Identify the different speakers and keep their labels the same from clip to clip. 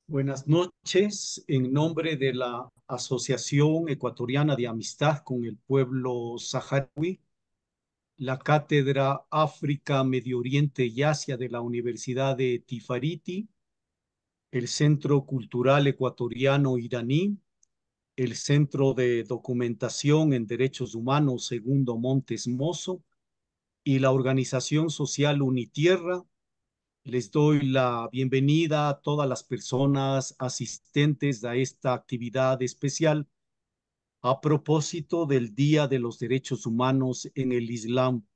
Speaker 1: Buenas noches. En nombre de la Asociación Ecuatoriana de Amistad con el Pueblo Saharaui, la Cátedra África, Medio Oriente y Asia de la Universidad de Tifariti, el Centro Cultural Ecuatoriano Iraní, el Centro de Documentación en Derechos Humanos Segundo Montes Mozo y la Organización Social Unitierra. Les doy la bienvenida a todas las personas asistentes a esta actividad especial a propósito del Día de los Derechos Humanos en el Islam,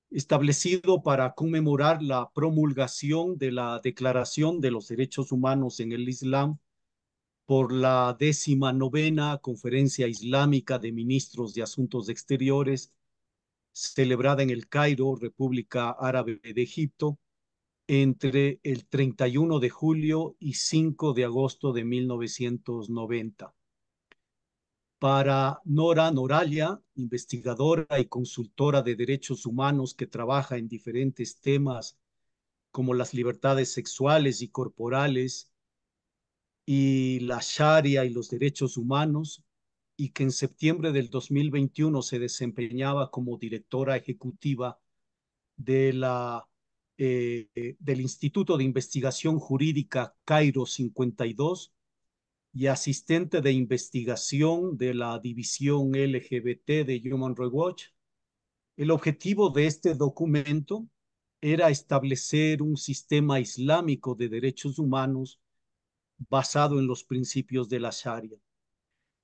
Speaker 1: establecido para conmemorar la promulgación de la Declaración de los Derechos Humanos en el Islam por la 19ª Conferencia Islámica de Ministros de Asuntos Exteriores, celebrada en el Cairo, República Árabe de Egipto, entre el 31 de julio y 5 de agosto de 1990. Para Nora Noralia, investigadora y consultora de derechos humanos que trabaja en diferentes temas como las libertades sexuales y corporales y la Sharia y los derechos humanos, y que en septiembre del 2021 se desempeñaba como directora ejecutiva de del Instituto de Investigación Jurídica Cairo 52 y asistente de investigación de la División LGBT de Human Rights Watch. El objetivo de este documento era establecer un sistema islámico de derechos humanos basado en los principios de la Sharia.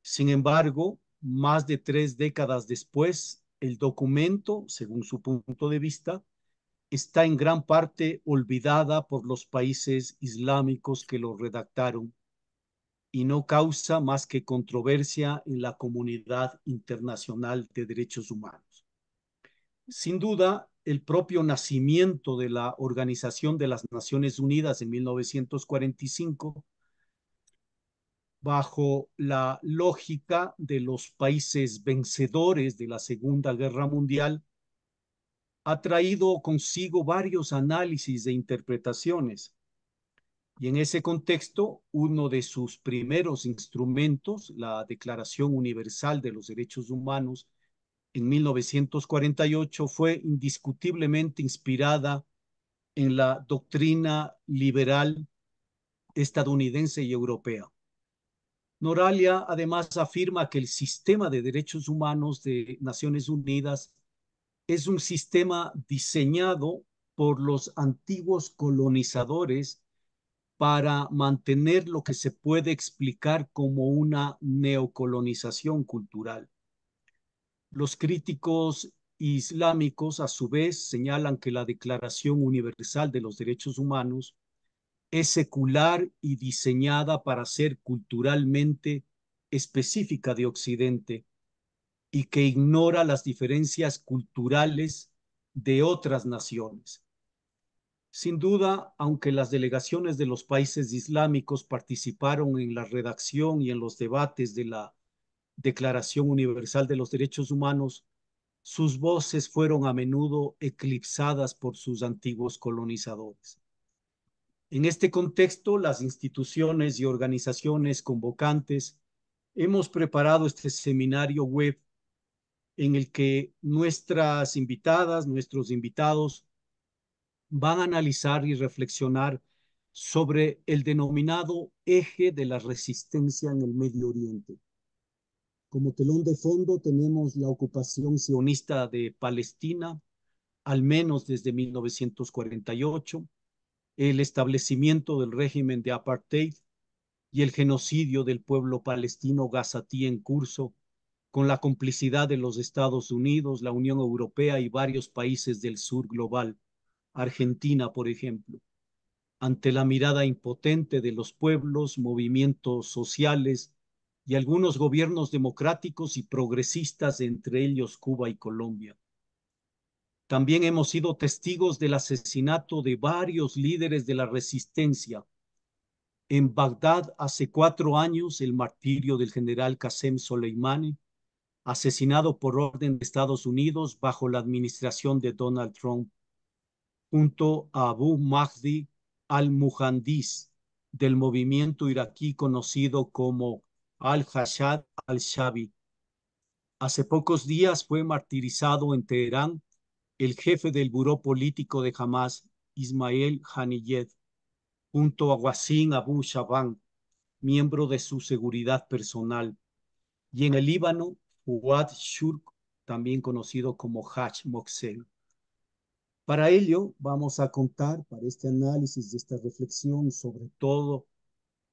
Speaker 1: Sin embargo, más de 3 décadas después, el documento, según su punto de vista, está en gran parte olvidada por los países islámicos que lo redactaron y no causa más que controversia en la comunidad internacional de derechos humanos. Sin duda, el propio nacimiento de la Organización de las Naciones Unidas en 1945, bajo la lógica de los países vencedores de la Segunda Guerra Mundial, ha traído consigo varios análisis e interpretaciones. Y en ese contexto, uno de sus primeros instrumentos, la Declaración Universal de los Derechos Humanos, en 1948, fue indiscutiblemente inspirada en la doctrina liberal estadounidense y europea. Noralia además afirma que el sistema de derechos humanos de Naciones Unidas es un sistema diseñado por los antiguos colonizadores para mantener lo que se puede explicar como una neocolonización cultural. Los críticos islámicos, a su vez, señalan que la Declaración Universal de los Derechos Humanos es secular y diseñada para ser culturalmente específica de Occidente y que ignora las diferencias culturales de otras naciones. Sin duda, aunque las delegaciones de los países islámicos participaron en la redacción y en los debates de la Declaración Universal de los Derechos Humanos, sus voces fueron a menudo eclipsadas por sus antiguos colonizadores. En este contexto, las instituciones y organizaciones convocantes hemos preparado este seminario web en el que nuestras invitadas, nuestros invitados van a analizar y reflexionar sobre el denominado eje de la resistencia en el Medio Oriente. Como telón de fondo tenemos la ocupación sionista de Palestina, al menos desde 1948, el establecimiento del régimen de apartheid y el genocidio del pueblo palestino gazatí en curso, con la complicidad de los Estados Unidos, la Unión Europea y varios países del sur global, Argentina, por ejemplo, ante la mirada impotente de los pueblos, movimientos sociales y algunos gobiernos democráticos y progresistas, entre ellos Cuba y Colombia. También hemos sido testigos del asesinato de varios líderes de la resistencia. En Bagdad, hace 4 años, el martirio del general Qasem Soleimani, asesinado por orden de Estados Unidos bajo la administración de Donald Trump, junto a Abu Mahdi al-Muhandis, del movimiento iraquí conocido como Al-Hashad al-Shabi. Hace pocos días fue martirizado en Teherán el jefe del buró político de Hamas, Ismael Haniyeh, junto a Wassim Abu Shaban, miembro de su seguridad personal. Y en el Líbano, Fuad Shurk, también conocido como Haj Moksel. Para ello, vamos a contar, para este análisis de esta reflexión, sobre todo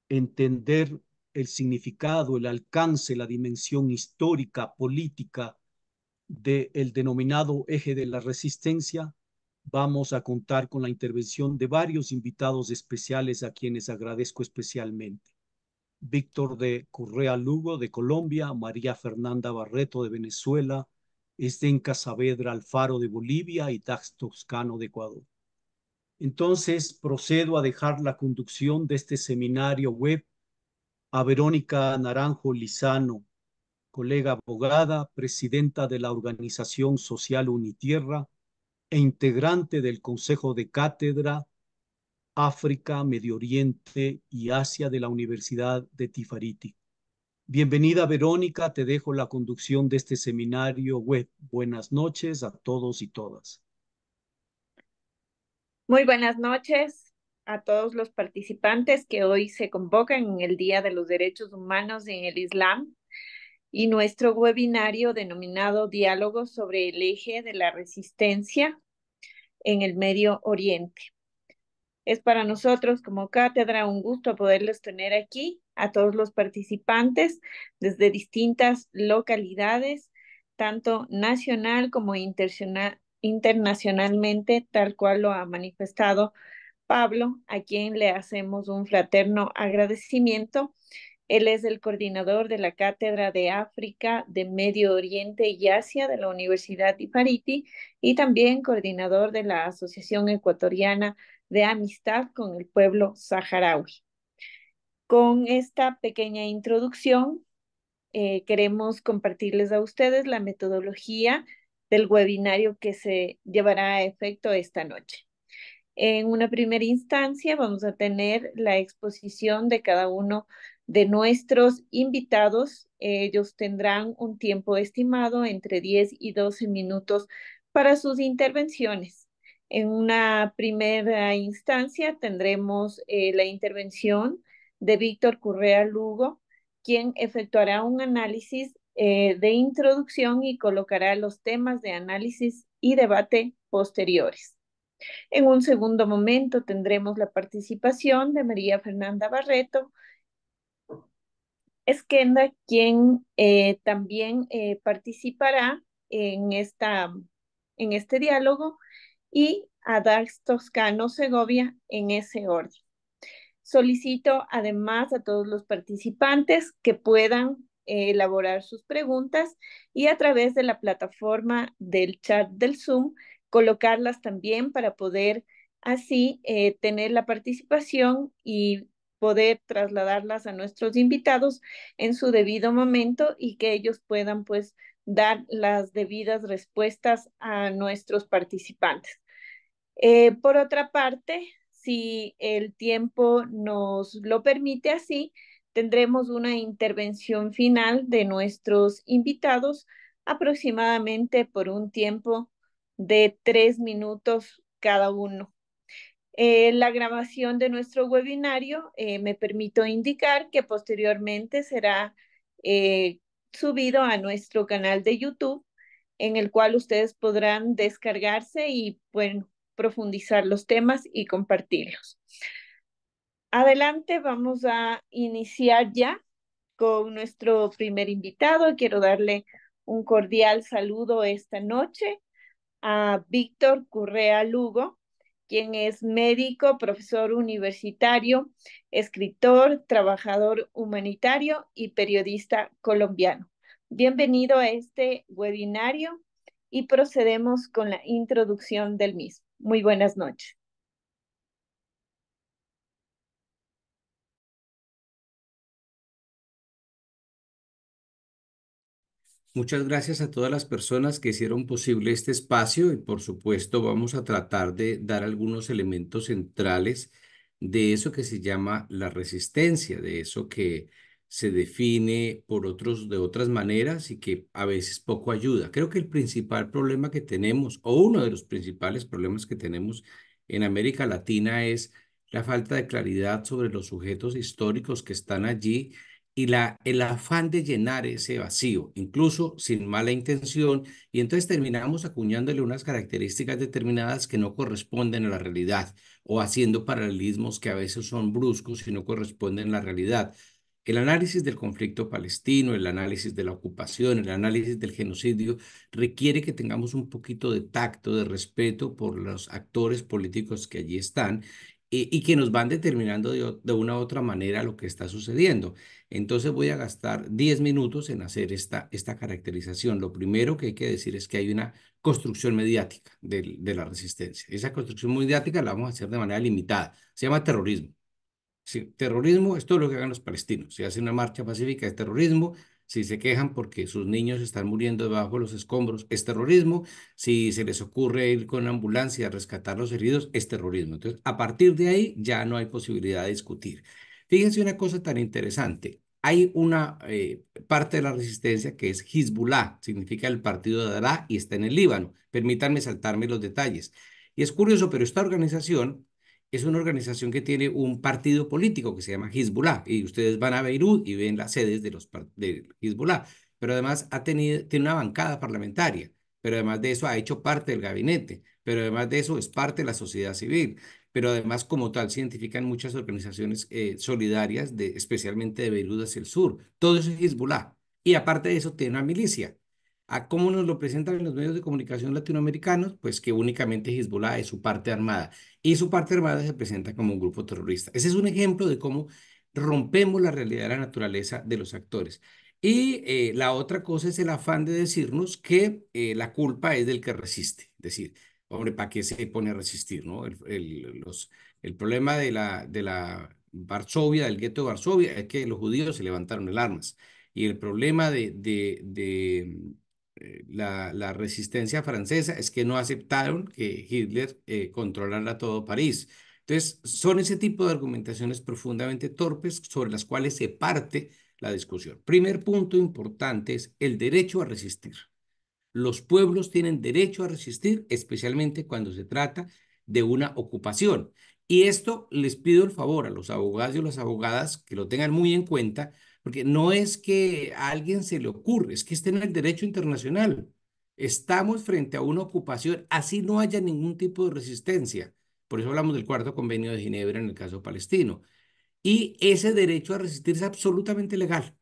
Speaker 1: entender el significado, el alcance, la dimensión histórica, política del denominado eje de la resistencia, vamos a contar con la intervención de varios invitados especiales a quienes agradezco especialmente. Víctor de Correa Lugo de Colombia, María Fernanda Barreto de Venezuela, Esdenca Saavedra Alfaro de Bolivia y Dax Toscano de Ecuador. Entonces, procedo a dejar la conducción de este seminario web a Verónica Naranjo Lizano, colega abogada, presidenta de la Organización Social Unitierra e integrante del Consejo de Cátedra África, Medio Oriente y Asia de la Universidad de Tifariti. Bienvenida, Verónica, te dejo la conducción de este seminario web. Buenas noches a todos y todas.
Speaker 2: Muy buenas noches a todos los participantes que hoy se convocan en el Día de los Derechos Humanos en el Islam y nuestro webinario denominado Diálogos sobre el eje de la resistencia en el Medio Oriente. Es para nosotros como cátedra un gusto poderles tener aquí a todos los participantes desde distintas localidades, tanto nacional como internacionalmente, tal cual lo ha manifestado Pablo, a quien le hacemos un fraterno agradecimiento. Él es el coordinador de la Cátedra de África, de Medio Oriente y Asia de la Universidad Ifariti y también coordinador de la Asociación Ecuatoriana de Amistad con el Pueblo Saharaui. Con esta pequeña introducción, queremos compartirles a ustedes la metodología del webinario que se llevará a efecto esta noche. En una primera instancia vamos a tener la exposición de cada uno de nuestros invitados. Ellos tendrán un tiempo estimado entre 10 y 12 minutos para sus intervenciones. En una primera instancia tendremos la intervención de Víctor Correa Lugo, quien efectuará un análisis de introducción y colocará los temas de análisis y debate posteriores. En un segundo momento tendremos la participación de María Fernanda Barreto Esquenda, quien también participará en este diálogo, y a Dax Toscano Segovia en ese orden. Solicito además a todos los participantes que puedan elaborar sus preguntas y a través de la plataforma del chat del Zoom colocarlas también para poder así tener la participación y poder trasladarlas a nuestros invitados en su debido momento y que ellos puedan pues dar las debidas respuestas a nuestros participantes. Por otra parte, si el tiempo nos lo permite así, tendremos una intervención final de nuestros invitados aproximadamente por un tiempo de 3 minutos cada uno. La grabación de nuestro webinario, me permito indicar que posteriormente será eh, subido a nuestro canal de YouTube, en el cual ustedes podrán descargarse y, bueno, profundizar los temas y compartirlos. Adelante, vamos a iniciar ya con nuestro primer invitado. Quiero darle un cordial saludo esta noche a Víctor Correa Lugo, quien es médico, profesor universitario, escritor, trabajador humanitario y periodista colombiano. Bienvenido a este webinario y procedemos con la introducción del mismo. Muy buenas noches.
Speaker 3: Muchas gracias a todas las personas que hicieron posible este espacio y por supuesto vamos a tratar de dar algunos elementos centrales de eso que se llama la resistencia, de eso que se define de otras maneras y que a veces poco ayuda. Creo que el principal problema que tenemos, o uno de los principales problemas que tenemos en América Latina es la falta de claridad sobre los sujetos históricos que están allí y el afán de llenar ese vacío, incluso sin mala intención, y entonces terminamos acuñándole unas características determinadas que no corresponden a la realidad o haciendo paralelismos que a veces son bruscos y no corresponden a la realidad. El análisis del conflicto palestino, el análisis de la ocupación, el análisis del genocidio requiere que tengamos un poquito de tacto, de respeto por los actores políticos que allí están y que nos van determinando de una u otra manera lo que está sucediendo. Entonces voy a gastar 10 minutos en hacer esta caracterización. Lo primero que hay que decir es que hay una construcción mediática de la resistencia. Esa construcción mediática la vamos a hacer de manera limitada. Se llama terrorismo. Sí, terrorismo es todo lo que hagan los palestinos. Si hacen una marcha pacífica es terrorismo. Si se quejan porque sus niños están muriendo debajo de los escombros, es terrorismo. Si se les ocurre ir con ambulancia a rescatar los heridos, es terrorismo. Entonces, a partir de ahí ya no hay posibilidad de discutir. Fíjense una cosa tan interesante. Hay una parte de la resistencia que es Hezbollah, significa el partido de Alá y está en el Líbano. Permítanme saltarme los detalles. Y es curioso, pero esta organización es una organización que tiene un partido político que se llama Hezbollah y ustedes van a Beirut y ven las sedes de Hezbollah, pero además tiene una bancada parlamentaria, pero además de eso ha hecho parte del gabinete, pero además de eso es parte de la sociedad civil, pero además como tal se identifican muchas organizaciones solidarias, especialmente de Beirut hacia el sur. Todo eso es Hezbollah y aparte de eso tiene una milicia. ¿A cómo nos lo presentan en los medios de comunicación latinoamericanos? Pues que únicamente Hezbollah es su parte armada y su parte armada se presenta como un grupo terrorista. Ese es un ejemplo de cómo rompemos la realidad de la naturaleza de los actores. Y la otra cosa es el afán de decirnos que la culpa es del que resiste. Es decir, hombre, ¿para qué se pone a resistir, no? El problema de la Varsovia, del gueto de Varsovia, es que los judíos se levantaron el armas. Y el problema de la resistencia francesa es que no aceptaron que Hitler controlara todo París. Entonces, son ese tipo de argumentaciones profundamente torpes sobre las cuales se parte la discusión. Primer punto importante es el derecho a resistir. Los pueblos tienen derecho a resistir, especialmente cuando se trata de una ocupación. Y esto les pido el favor a los abogados y a las abogadas que lo tengan muy en cuenta, porque no es que a alguien se le ocurre, es que está en el derecho internacional. Estamos frente a una ocupación, así no haya ningún tipo de resistencia. Por eso hablamos del Cuarto Convenio de Ginebra en el caso palestino. Y ese derecho a resistir es absolutamente legal,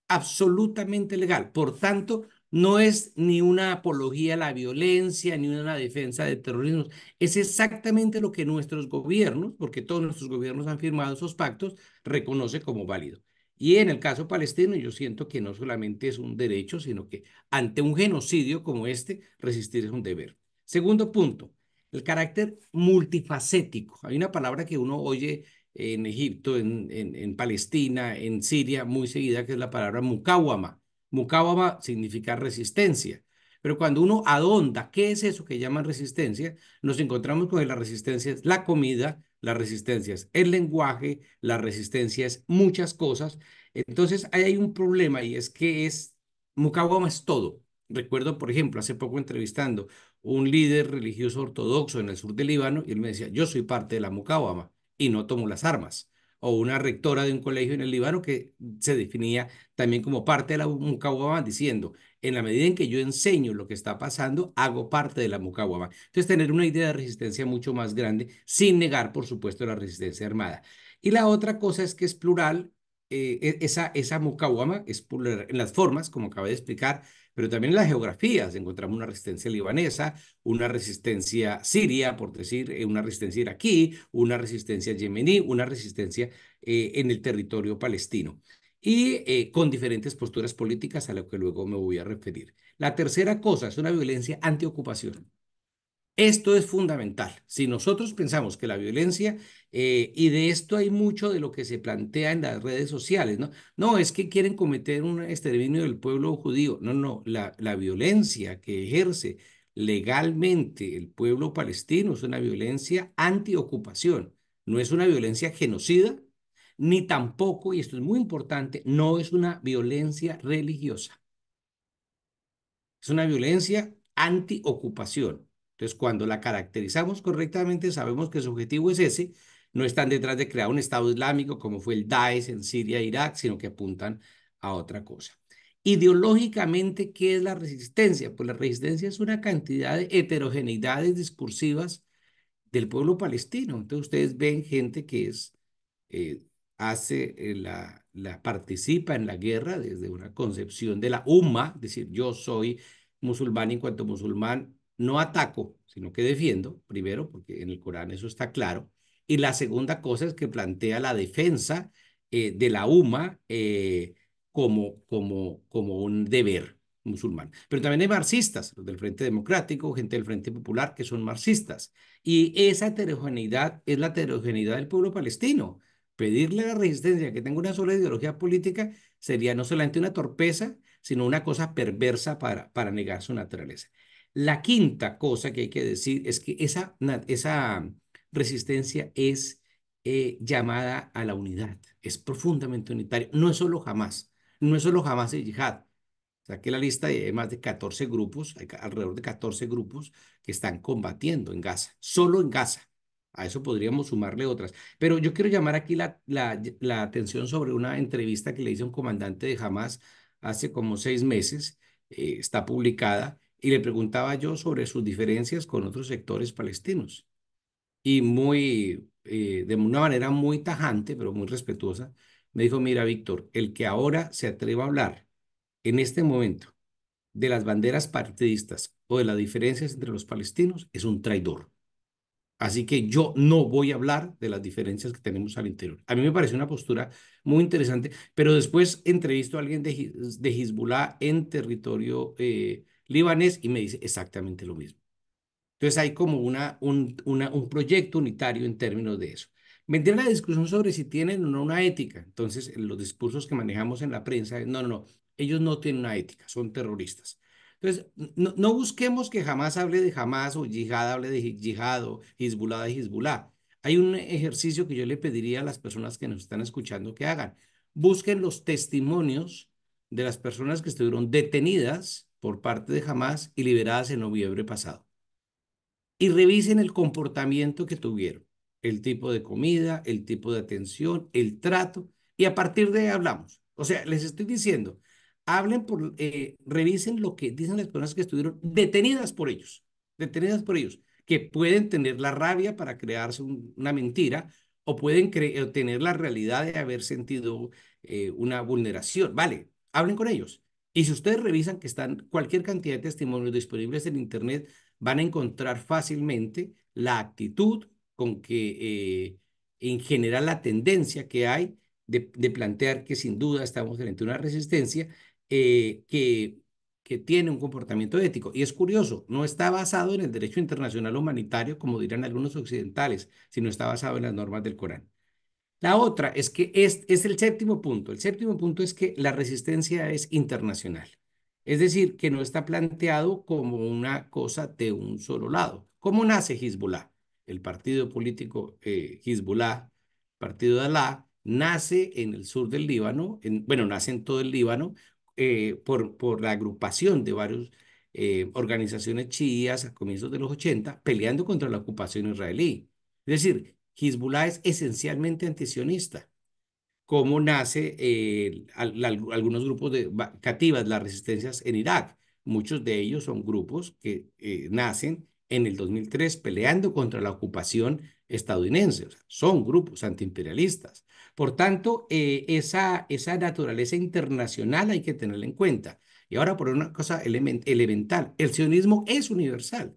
Speaker 3: absolutamente legal. Por tanto, no es ni una apología a la violencia, ni una defensa de terrorismo. Es exactamente lo que nuestros gobiernos, porque todos nuestros gobiernos han firmado esos pactos, reconoce como válido. Y en el caso palestino, yo siento que no solamente es un derecho, sino que ante un genocidio como este, resistir es un deber. Segundo punto, el carácter multifacético. Hay una palabra que uno oye en Egipto, en Palestina, en Siria, muy seguida, que es la palabra mukawama. Mukawama significa resistencia. Pero cuando uno adonda, ¿qué es eso que llaman resistencia? Nos encontramos con que la resistencia es la comida, la resistencia es el lenguaje, la resistencia es muchas cosas. Entonces, ahí hay un problema y es que Mukawama es todo. Recuerdo, por ejemplo, hace poco entrevistando un líder religioso ortodoxo en el sur del Líbano y él me decía, yo soy parte de la Mukawama y no tomó las armas. O una rectora de un colegio en el Líbano que se definía también como parte de la Mucawama, diciendo, en la medida en que yo enseño lo que está pasando, hago parte de la Mucawama. Entonces, tener una idea de resistencia mucho más grande, sin negar, por supuesto, la resistencia armada. Y la otra cosa es que es plural, esa Mucawama es plural en las formas, como acabé de explicar, pero también en las geografías. Encontramos una resistencia libanesa, una resistencia siria, por decir, una resistencia iraquí, una resistencia yemení, una resistencia en el territorio palestino y con diferentes posturas políticas a lo que luego me voy a referir. La tercera cosa es una violencia antiocupación. Esto es fundamental. Si nosotros pensamos que la violencia, y de esto hay mucho de lo que se plantea en las redes sociales, ¿no? No, es que quieren cometer un exterminio del pueblo judío. No, no, la violencia que ejerce legalmente el pueblo palestino es una violencia antiocupación. No es una violencia genocida, ni tampoco, y esto es muy importante, no es una violencia religiosa. Es una violencia anti-ocupación. Entonces, cuando la caracterizamos correctamente, sabemos que su objetivo es ese. No están detrás de crear un Estado Islámico como fue el Daesh en Siria e Irak, sino que apuntan a otra cosa. Ideológicamente, ¿qué es la resistencia? Pues la resistencia es una cantidad de heterogeneidades discursivas del pueblo palestino. Entonces, ustedes ven gente que eh, participa en la guerra desde una concepción de la umma, es decir, yo soy musulmán y en cuanto musulmán no ataco, sino que defiendo, primero, porque en el Corán eso está claro, y la segunda cosa es que plantea la defensa de la umma como un deber musulmán. Pero también hay marxistas, los del Frente Democrático, gente del Frente Popular, que son marxistas. Y esa heterogeneidad es la heterogeneidad del pueblo palestino. Pedirle a la resistencia que tenga una sola ideología política sería no solamente una torpeza, sino una cosa perversa para negar su naturaleza. La quinta cosa que hay que decir es que esa resistencia es llamada a la unidad, es profundamente unitaria. No es solo Hamas, no es solo Hamas y Yihad. Saqué la lista y hay más de 14 grupos, hay alrededor de 14 grupos que están combatiendo en Gaza, solo en Gaza. A eso podríamos sumarle otras. Pero yo quiero llamar aquí la atención sobre una entrevista que le hice a un comandante de Hamas hace como 6 meses, está publicada, y le preguntaba yo sobre sus diferencias con otros sectores palestinos. Y de una manera muy tajante, pero muy respetuosa, me dijo, mira, Víctor, el que ahora se atreva a hablar en este momento de las banderas partidistas o de las diferencias entre los palestinos es un traidor. Así que yo no voy a hablar de las diferencias que tenemos al interior. A mí me parece una postura muy interesante, pero después entrevisto a alguien de Hezbollah en territorio libanés y me dice exactamente lo mismo. Entonces hay como un proyecto unitario en términos de eso. Vendría la discusión sobre si tienen o no una ética. Entonces, en los discursos que manejamos en la prensa, no, no, no, ellos no tienen una ética, son terroristas. Entonces, no busquemos que jamás hable de Hamas o Yihad hable de Yihad o Hezbollah de Hezbollah. Hay un ejercicio que yo le pediría a las personas que nos están escuchando que hagan. Busquen los testimonios de las personas que estuvieron detenidas por parte de Hamas y liberadas en noviembre pasado y revisen el comportamiento que tuvieron, el tipo de comida, el tipo de atención, el trato, y a partir de ahí hablamos. O sea, les estoy diciendo, revisen lo que dicen las personas que estuvieron detenidas por ellos, que pueden tener la rabia para crearse una mentira o pueden tener la realidad de haber sentido una vulneración. Vale, hablen con ellos. Y si ustedes revisan que están cualquier cantidad de testimonios disponibles en Internet, van a encontrar fácilmente la actitud con que, en general, la tendencia que hay de plantear que sin duda estamos frente a una resistencia que tiene un comportamiento ético. Y es curioso, no está basado en el derecho internacional humanitario, como dirán algunos occidentales, sino está basado en las normas del Corán. La otra es que es el séptimo punto. El séptimo punto es que la resistencia es internacional. Es decir, que no está planteado como una cosa de un solo lado. ¿Cómo nace Hezbollah? El partido político Hezbollah, partido de Alá, nace en el sur del Líbano, bueno, nace en todo el Líbano por la agrupación de varias organizaciones chiíes a comienzos de los 80 peleando contra la ocupación israelí. Es decir, Hezbollah es esencialmente antisionista. ¿Cómo nace algunos grupos de cativas, las resistencias en Irak? Muchos de ellos son grupos que nacen en el 2003 peleando contra la ocupación estadounidense. O sea, son grupos antiimperialistas. Por tanto, esa naturaleza internacional hay que tenerla en cuenta. Y ahora por una cosa elemental, el sionismo es universal.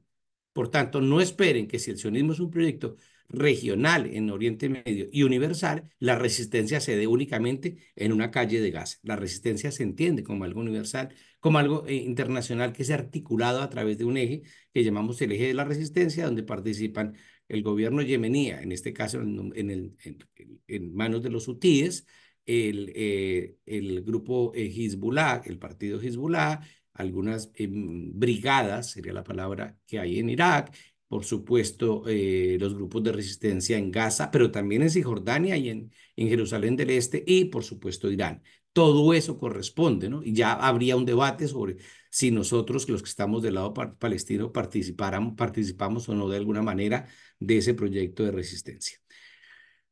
Speaker 3: Por tanto, no esperen que si el sionismo es un proyecto regional en Oriente Medio y universal, la resistencia se dé únicamente en una calle de Gaza. La resistencia se entiende como algo universal, como algo internacional que se ha articulado a través de un eje que llamamos el eje de la resistencia, donde participan el gobierno yemení, en este caso en manos de los hutíes, el grupo Hezbollah, el partido Hezbollah, algunas brigadas, sería la palabra que hay en Irak, por supuesto, los grupos de resistencia en Gaza, pero también en Cisjordania y en Jerusalén del Este y, por supuesto, Irán. Todo eso corresponde, ¿no? Y ya habría un debate sobre si nosotros, los que estamos del lado palestino, participamos o no de alguna manera de ese proyecto de resistencia.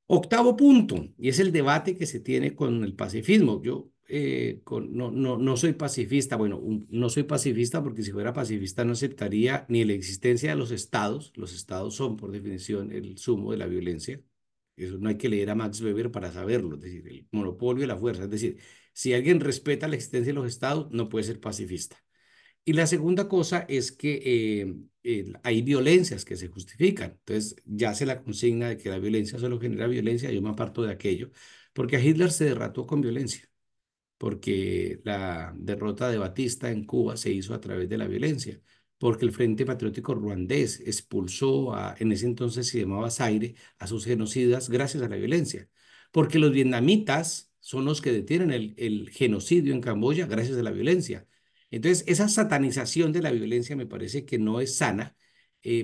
Speaker 3: Octavo punto, y es el debate que se tiene con el pacifismo. Yo no soy pacifista, bueno, no soy pacifista porque si fuera pacifista no aceptaría ni la existencia de los estados. Los estados son, por definición, el sumo de la violencia. Eso no hay que leer a Max Weber para saberlo, es decir, el monopolio de la fuerza. Es decir, si alguien respeta la existencia de los estados, no puede ser pacifista. Y la segunda cosa es que hay violencias que se justifican. Entonces, ya se la consigna de que la violencia solo genera violencia, yo me aparto de aquello, porque a Hitler se derrotó con violencia, porque la derrota de Batista en Cuba se hizo a través de la violencia, porque el Frente Patriótico Ruandés expulsó en ese entonces se llamaba Zaire, a sus genocidas gracias a la violencia, porque los vietnamitas son los que detienen el genocidio en Camboya gracias a la violencia. Entonces, esa satanización de la violencia me parece que no es sana,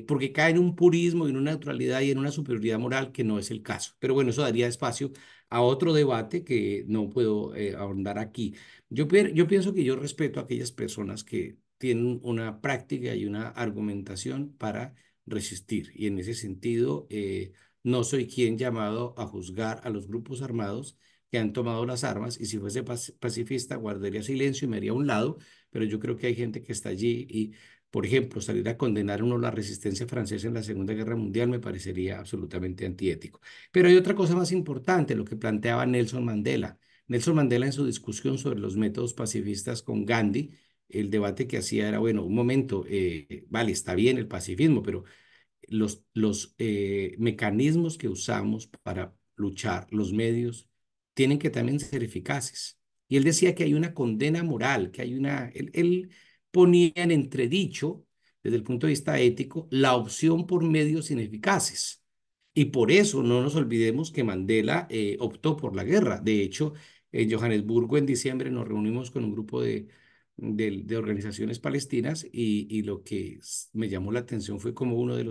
Speaker 3: porque cae en un purismo, en una neutralidad y en una superioridad moral que no es el caso. Pero bueno, eso daría espacio a otro debate que no puedo ahondar aquí. Yo pienso que yo respeto a aquellas personas que tienen una práctica y una argumentación para resistir. Y en ese sentido, no soy quien llamado a juzgar a los grupos armados que han tomado las armas y si fuese pacifista guardaría silencio y me haría a un lado, pero yo creo que hay gente que está allí y, por ejemplo, salir a condenar uno la resistencia francesa en la Segunda Guerra Mundial me parecería absolutamente antiético. Pero hay otra cosa más importante, lo que planteaba Nelson Mandela. Nelson Mandela en su discusión sobre los métodos pacifistas con Gandhi, el debate que hacía era, bueno, un momento, vale, está bien el pacifismo, pero los mecanismos que usamos para luchar, los medios, tienen que también ser eficaces. Y él decía que hay una condena moral, que hay él ponía en entredicho, desde el punto de vista ético, la opción por medios ineficaces. Y por eso no nos olvidemos que Mandela optó por la guerra. De hecho, en Johannesburgo en diciembre nos reunimos con un grupo de organizaciones palestinas y lo que me llamó la atención fue como uno de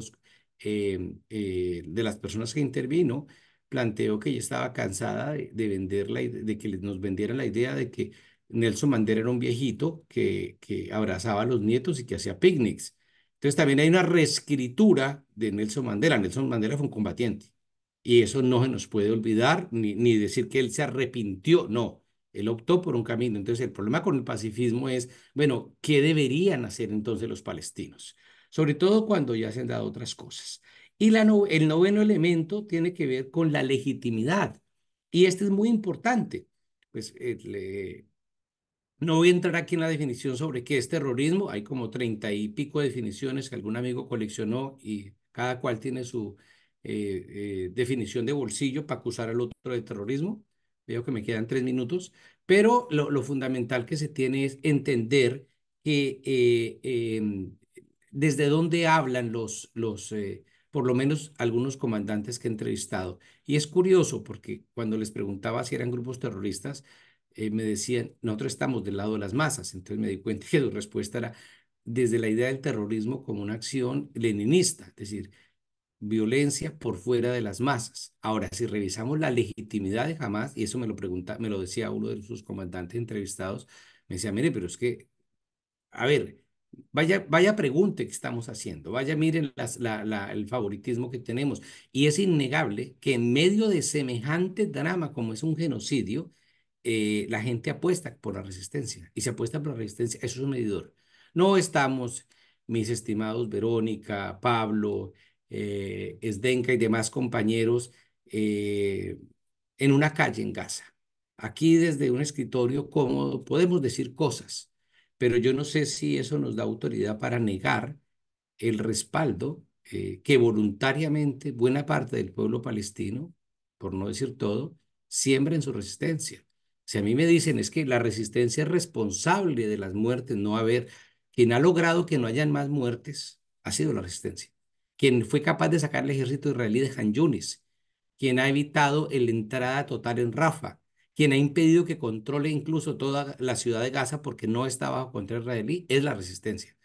Speaker 3: las personas que intervino planteó que ella estaba cansada de venderla y de que nos vendieran la idea de que Nelson Mandela era un viejito que abrazaba a los nietos y que hacía picnics. Entonces también hay una reescritura de Nelson Mandela. Nelson Mandela fue un combatiente y eso no se nos puede olvidar ni decir que él se arrepintió, no. Él optó por un camino. Entonces, el problema con el pacifismo es, bueno, ¿qué deberían hacer entonces los palestinos? Sobre todo cuando ya se han dado otras cosas. Y el noveno elemento tiene que ver con la legitimidad. Y este es muy importante. Pues no voy a entrar aquí en la definición sobre qué es terrorismo. Hay como 30 y pico definiciones que algún amigo coleccionó y cada cual tiene su definición de bolsillo para acusar al otro de terrorismo. Veo que me quedan 3 minutos, pero lo fundamental que se tiene es entender que desde dónde hablan por lo menos algunos comandantes que he entrevistado. Y es curioso porque cuando les preguntaba si eran grupos terroristas, me decían, nosotros estamos del lado de las masas. Entonces me di cuenta que su respuesta era desde la idea del terrorismo como una acción leninista, es decir, violencia por fuera de las masas. Ahora, si revisamos la legitimidad de Hamas, y eso me lo decía uno de sus comandantes entrevistados, me decía, mire, pero es que, a ver, vaya pregunte qué estamos haciendo, vaya miren el favoritismo que tenemos. Y es innegable que en medio de semejante drama como es un genocidio, la gente apuesta por la resistencia y se apuesta por la resistencia. Eso es un medidor. No estamos, mis estimados Verónica, Pablo, Zdenka y demás compañeros, eh, en una calle en Gaza. Aquí desde un escritorio cómodo podemos decir cosas, pero yo no sé si eso nos da autoridad para negar el respaldo que voluntariamente buena parte del pueblo palestino, por no decir todo, siembra en su resistencia. Si a mí me dicen es que la resistencia es responsable de las muertes, no haber, quien ha logrado que no hayan más muertes ha sido la resistencia. Quien fue capaz de sacar el ejército israelí de Han Yunis, quien ha evitado la entrada total en Rafa, quien ha impedido que controle incluso toda la ciudad de Gaza porque no está bajo control israelí, es la resistencia.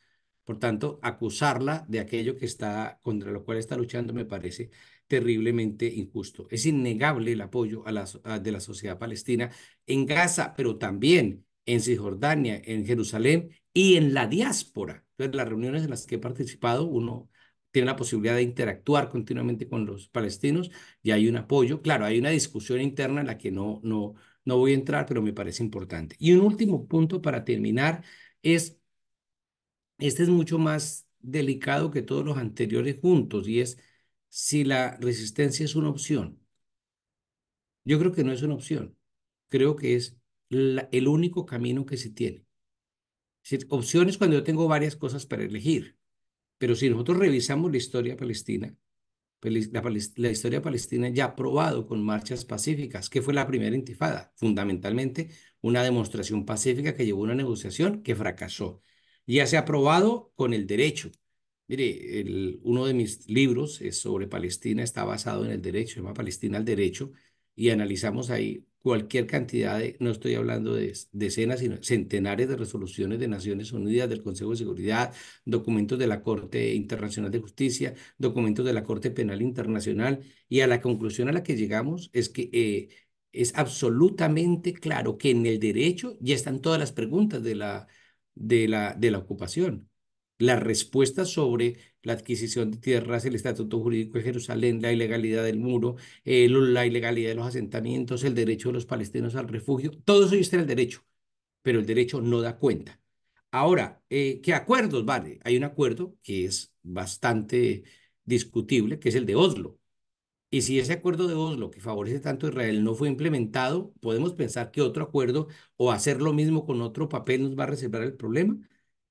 Speaker 3: Por tanto, acusarla de aquello que está, contra lo cual está luchando me parece terriblemente injusto. Es innegable el apoyo de la sociedad palestina en Gaza, pero también en Cisjordania, en Jerusalén y en la diáspora. Entonces, las reuniones en las que he participado, uno tiene la posibilidad de interactuar continuamente con los palestinos y hay un apoyo. Claro, hay una discusión interna en la que no voy a entrar, pero me parece importante. Y un último punto para terminar es, este es mucho más delicado que todos los anteriores juntos, y es si la resistencia es una opción. Yo creo que no es una opción. Creo que es el único camino que se tiene. Es decir, opciones cuando yo tengo varias cosas para elegir. Pero si nosotros revisamos la historia palestina, la historia palestina ya ha probado con marchas pacíficas, que fue la primera intifada, fundamentalmente una demostración pacífica que llevó a una negociación que fracasó. Ya se ha probado con el derecho. Mire, uno de mis libros es sobre Palestina, está basado en el derecho, se llama Palestina al Derecho, y analizamos ahí cualquier cantidad de, no estoy hablando de decenas, sino centenares de resoluciones de Naciones Unidas, del Consejo de Seguridad, documentos de la Corte Internacional de Justicia, documentos de la Corte Penal Internacional, y a la conclusión a la que llegamos es que es absolutamente claro que en el derecho ya están todas las preguntas de la ocupación. Las respuestas sobre la adquisición de tierras, el estatuto jurídico de Jerusalén, la ilegalidad del muro, la ilegalidad de los asentamientos, el derecho de los palestinos al refugio, todo eso ya está en el derecho, pero el derecho no da cuenta. Ahora, ¿qué acuerdos? Vale, hay un acuerdo que es bastante discutible, que es el de Oslo. Y si ese acuerdo de Oslo, que favorece tanto a Israel, no fue implementado, podemos pensar que otro acuerdo o hacer lo mismo con otro papel nos va a resolver el problema.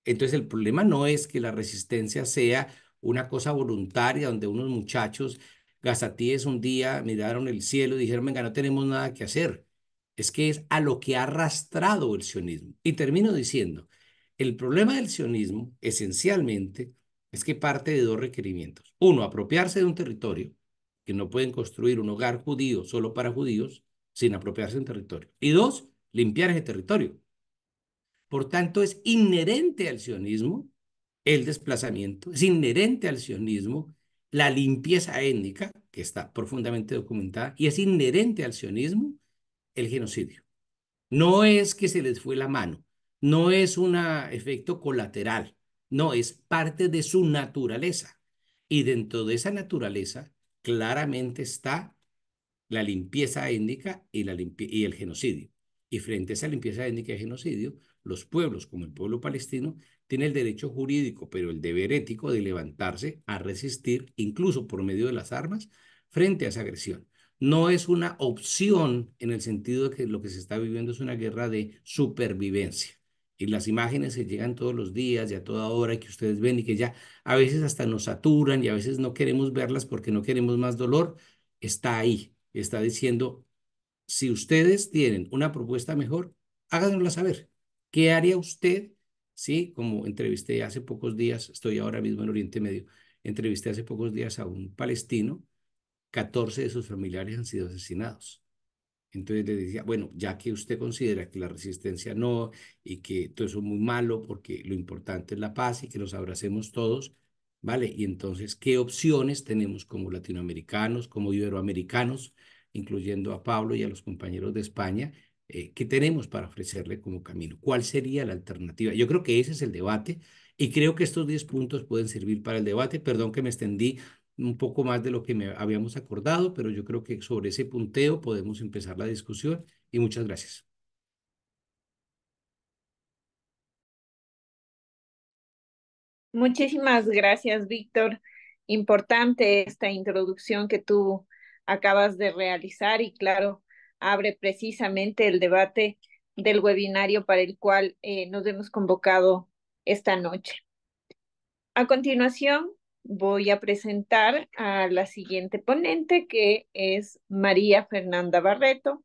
Speaker 3: Entonces, el problema no es que la resistencia sea una cosa voluntaria, donde unos muchachos gazatíes un día miraron el cielo y dijeron, venga, no tenemos nada que hacer. Es que es a lo que ha arrastrado el sionismo. Y termino diciendo, el problema del sionismo, esencialmente, es que parte de dos requerimientos. Uno, apropiarse de un territorio, que no pueden construir un hogar judío solo para judíos sin apropiarse de un territorio. Y dos, limpiar ese territorio. Por tanto, es inherente al sionismo el desplazamiento, es inherente al sionismo la limpieza étnica, que está profundamente documentada, y es inherente al sionismo el genocidio. No es que se les fue la mano, no es un efecto colateral, no, es parte de su naturaleza. Y dentro de esa naturaleza claramente está la limpieza étnica y el genocidio. Y frente a esa limpieza étnica y genocidio, los pueblos, como el pueblo palestino, tienen el derecho jurídico, pero el deber ético de levantarse a resistir, incluso por medio de las armas, frente a esa agresión. No es una opción en el sentido de que lo que se está viviendo es una guerra de supervivencia. Y las imágenes se llegan todos los días y a toda hora que ustedes ven y que ya a veces hasta nos saturan y a veces no queremos verlas porque no queremos más dolor, está ahí, está diciendo, si ustedes tienen una propuesta mejor, háganosla saber. ¿Qué haría usted? Sí, como entrevisté hace pocos días, estoy ahora mismo en Oriente Medio, entrevisté hace pocos días a un palestino, 14 de sus familiares han sido asesinados. Entonces le decía, bueno, ya que usted considera que la resistencia no y que todo eso es muy malo porque lo importante es la paz y que nos abracemos todos, ¿vale? Y entonces, ¿qué opciones tenemos como latinoamericanos, como iberoamericanos, incluyendo a Pablo y a los compañeros de España? ¿Qué tenemos para ofrecerle como camino? ¿Cuál sería la alternativa? Yo creo que ese es el debate y creo que estos 10 puntos pueden servir para el debate. Perdón que me extendí un poco más de lo que habíamos acordado, pero yo creo que sobre ese punteo podemos empezar la discusión y muchas gracias.
Speaker 2: Muchísimas gracias, Víctor. Importante esta introducción que tú acabas de realizar y claro, abre precisamente el debate del webinario para el cual nos hemos convocado esta noche. A continuación, voy a presentar a la siguiente ponente, que es María Fernanda Barreto.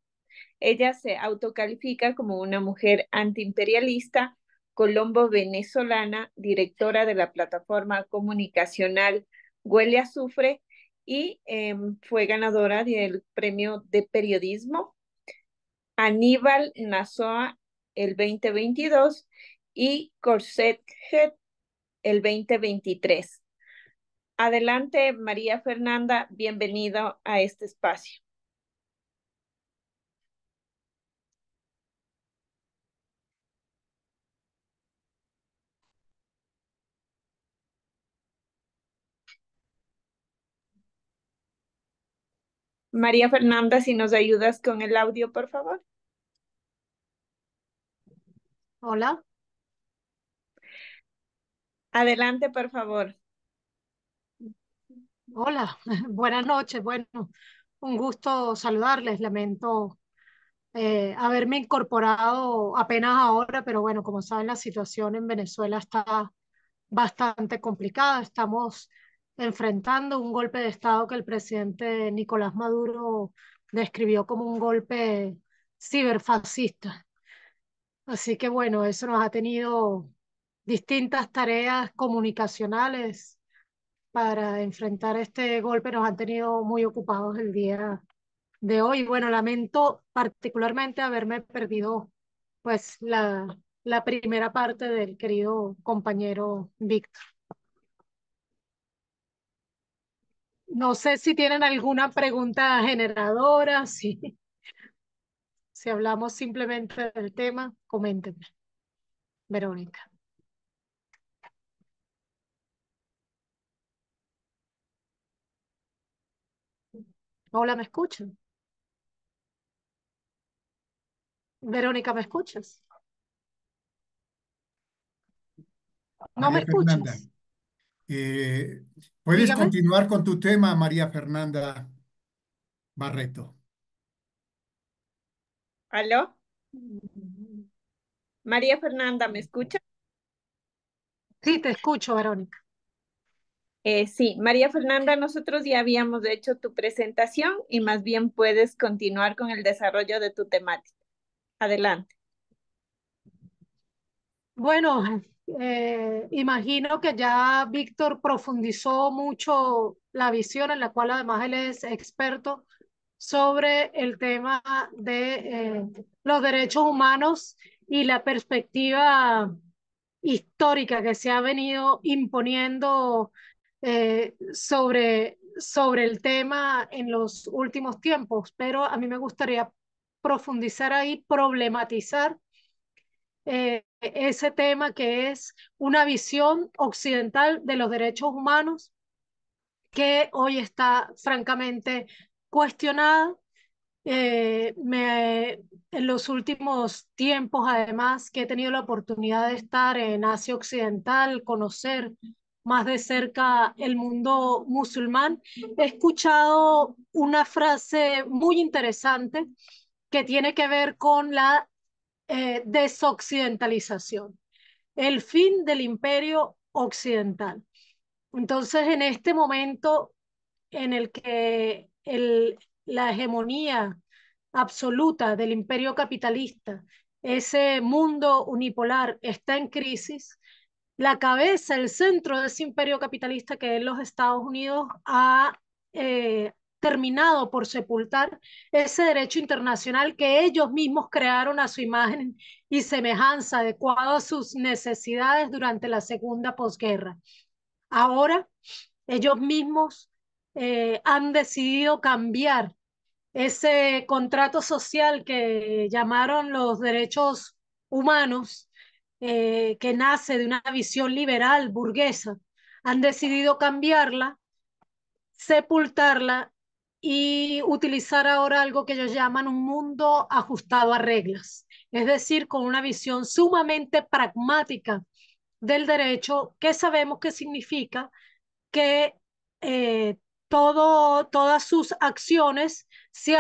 Speaker 2: Ella se autocalifica como una mujer antiimperialista colombo-venezolana, directora de la plataforma comunicacional Huele a Azufre y fue ganadora del premio de periodismo Aníbal Nazoa el 2022 y Corset Head el 2023. Adelante, María Fernanda, bienvenido a este espacio. María Fernanda, si nos ayudas con el audio, por favor.
Speaker 4: Hola,
Speaker 2: Adelante, por favor.
Speaker 4: hola, buenas noches. Bueno, un gusto saludarles. Lamento haberme incorporado apenas ahora, pero bueno, como saben, la situación en Venezuela está bastante complicada. Estamos enfrentando un golpe de Estado que el presidente Nicolás Maduro describió como un golpe ciberfascista. Así que bueno, eso nos ha tenido distintas tareas comunicacionales para enfrentar este golpe. Nos han tenido muy ocupados el día de hoy. Bueno, lamento particularmente haberme perdido pues la primera parte del querido compañero Víctor. No sé si tienen alguna pregunta generadora, si hablamos simplemente del tema, coméntenme. Verónica. Hola, ¿me escuchan? Verónica, ¿me escuchas? ¿No me
Speaker 5: María Fernanda,
Speaker 4: escuchas?
Speaker 5: eh, puedes
Speaker 4: Dígame.
Speaker 5: continuar con tu tema, María Fernanda Barreto.
Speaker 2: ¿Aló? María Fernanda, ¿me escucha?
Speaker 4: Sí, te escucho, Verónica.
Speaker 2: Sí, María Fernanda, nosotros ya habíamos hecho tu presentación y más bien puedes continuar con el desarrollo de tu temática. Adelante.
Speaker 4: Bueno, imagino que ya Víctor profundizó mucho la visión en la cual además él es experto sobre el tema de los derechos humanos y la perspectiva histórica que se ha venido imponiendo sobre el tema en los últimos tiempos. Pero a mí me gustaría profundizar ahí, problematizar ese tema que es una visión occidental de los derechos humanos que hoy está francamente cuestionada. En los últimos tiempos, además, que he tenido la oportunidad de estar en Asia Occidental, conocer más de cerca el mundo musulmán, he escuchado una frase muy interesante que tiene que ver con la desoccidentalización, el fin del imperio occidental. Entonces, en este momento en el que la hegemonía absoluta del imperio capitalista, ese mundo unipolar está en crisis, la cabeza, el centro de ese imperio capitalista que es los Estados Unidos ha terminado por sepultar ese derecho internacional que ellos mismos crearon a su imagen y semejanza, adecuado a sus necesidades durante la segunda posguerra. Ahora ellos mismos han decidido cambiar ese contrato social que llamaron los derechos humanos, que nace de una visión liberal burguesa, han decidido cambiarla, sepultarla y utilizar ahora algo que ellos llaman un mundo ajustado a reglas, es decir, con una visión sumamente pragmática del derecho, que sabemos que significa que eh, todas sus acciones se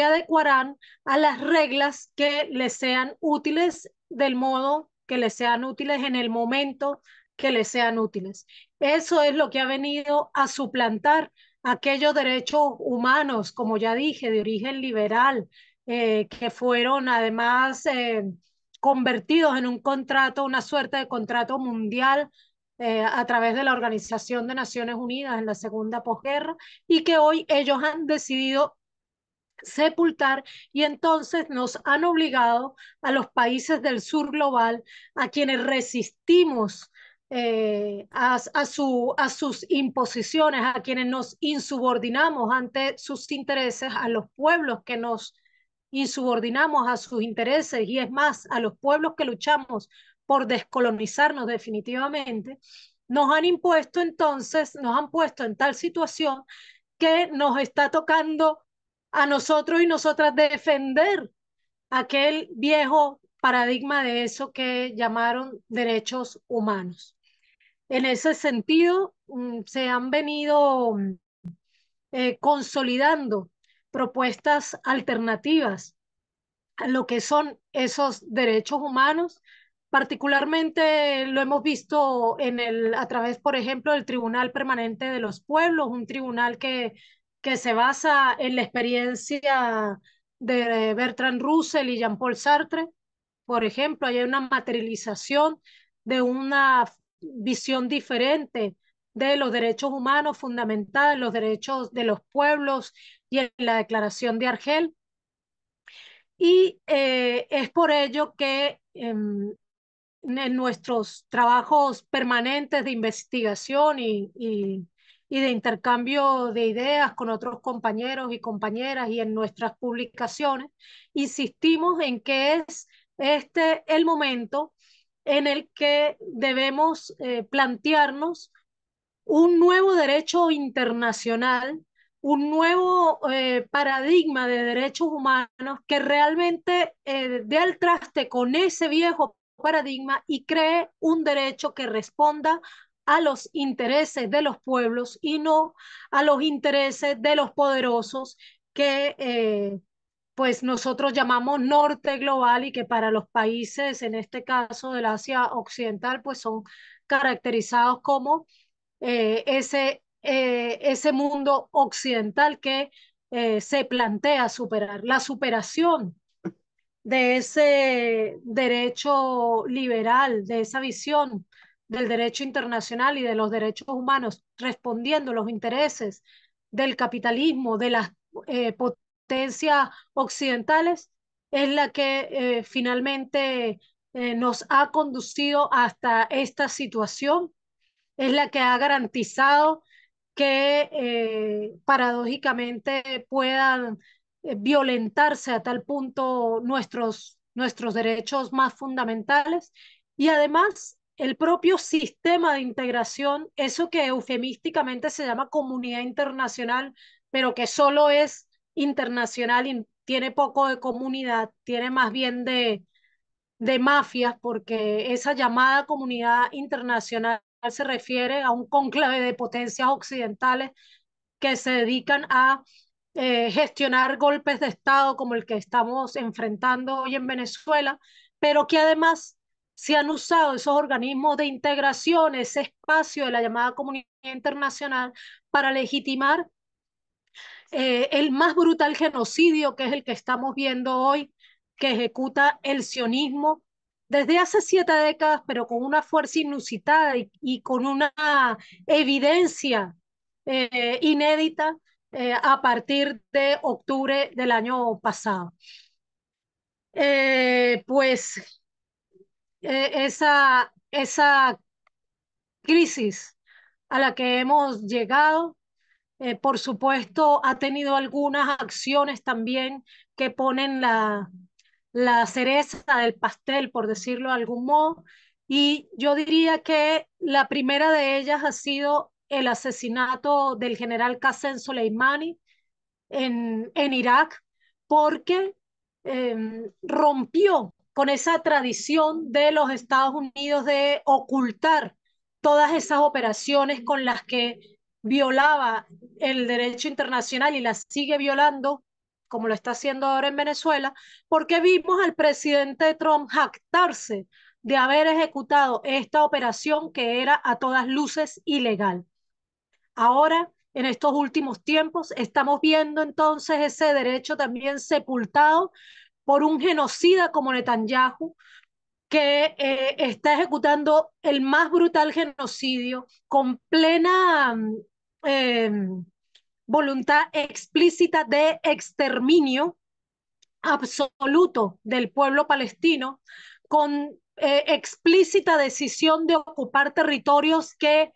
Speaker 4: adecuarán a las reglas que les sean útiles del modo que les sean útiles en el momento que les sean útiles. Eso es lo que ha venido a suplantar aquellos derechos humanos, como ya dije, de origen liberal, que fueron además convertidos en un contrato, una suerte de contrato mundial a través de la Organización de Naciones Unidas en la segunda posguerra, y que hoy ellos han decidido sepultar, y entonces nos han obligado a los países del sur global, a quienes resistimos a sus imposiciones, a quienes nos insubordinamos ante sus intereses, a los pueblos que nos insubordinamos a sus intereses, y es más, a los pueblos que luchamos por descolonizarnos definitivamente, nos han impuesto entonces, nos han puesto en tal situación que nos está tocando a nosotros y nosotras defender aquel viejo paradigma de eso que llamaron derechos humanos. En ese sentido, se han venido consolidando propuestas alternativas a lo que son esos derechos humanos. Particularmente lo hemos visto a través, por ejemplo, del Tribunal Permanente de los Pueblos, un tribunal que se basa en la experiencia de Bertrand Russell y Jean-Paul Sartre. Por ejemplo, hay una materialización de una visión diferente de los derechos humanos fundamentales, los derechos de los pueblos y en la Declaración de Argel. Y es por ello que en nuestros trabajos permanentes de investigación y de intercambio de ideas con otros compañeros y compañeras y en nuestras publicaciones, insistimos en que es este el momento en el que debemos plantearnos un nuevo derecho internacional, un nuevo paradigma de derechos humanos que realmente dé al traste con ese viejo paradigma y cree un derecho que responda a los intereses de los pueblos y no a los intereses de los poderosos que pues nosotros llamamos norte global y que para los países, en este caso del Asia Occidental, pues son caracterizados como ese mundo occidental que se plantea superar. La superación de ese derecho liberal, de esa visión del derecho internacional y de los derechos humanos, respondiendo a los intereses del capitalismo, de las potencias occidentales, es la que finalmente nos ha conducido hasta esta situación, es la que ha garantizado que paradójicamente puedan violentarse a tal punto nuestros derechos más fundamentales. Y además, el propio sistema de integración, eso que eufemísticamente se llama comunidad internacional, pero que solo es internacional y tiene poco de comunidad, tiene más bien de mafias, porque esa llamada comunidad internacional se refiere a un cónclave de potencias occidentales que se dedican a gestionar golpes de Estado como el que estamos enfrentando hoy en Venezuela, pero que además se han usado esos organismos de integración, ese espacio de la llamada comunidad internacional, para legitimar el más brutal genocidio, que es el que estamos viendo hoy, que ejecuta el sionismo desde hace 7 décadas, pero con una fuerza inusitada y con una evidencia inédita a partir de octubre del año pasado. Pues esa crisis a la que hemos llegado, por supuesto, ha tenido algunas acciones también que ponen la cereza del pastel, por decirlo de algún modo, y yo diría que la primera de ellas ha sido el asesinato del general Qasem Soleimani en Irak, porque rompió con esa tradición de los Estados Unidos de ocultar todas esas operaciones con las que violaba el derecho internacional y las sigue violando, como lo está haciendo ahora en Venezuela, porque vimos al presidente Trump jactarse de haber ejecutado esta operación que era a todas luces ilegal. Ahora, en estos últimos tiempos, estamos viendo entonces ese derecho también sepultado por un genocida como Netanyahu, que está ejecutando el más brutal genocidio con plena eh, voluntad explícita de exterminio absoluto del pueblo palestino, con explícita decisión de ocupar territorios que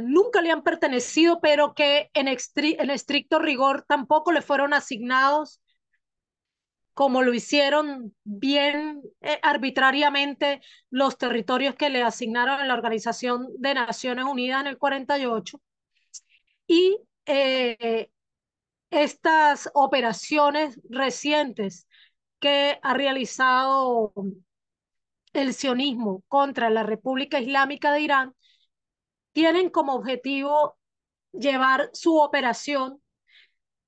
Speaker 4: nunca le han pertenecido, pero que en estricto rigor tampoco le fueron asignados, como lo hicieron bien arbitrariamente los territorios que le asignaron en la Organización de Naciones Unidas en el 48. Y estas operaciones recientes que ha realizado el sionismo contra la República Islámica de Irán tienen como objetivo llevar su operación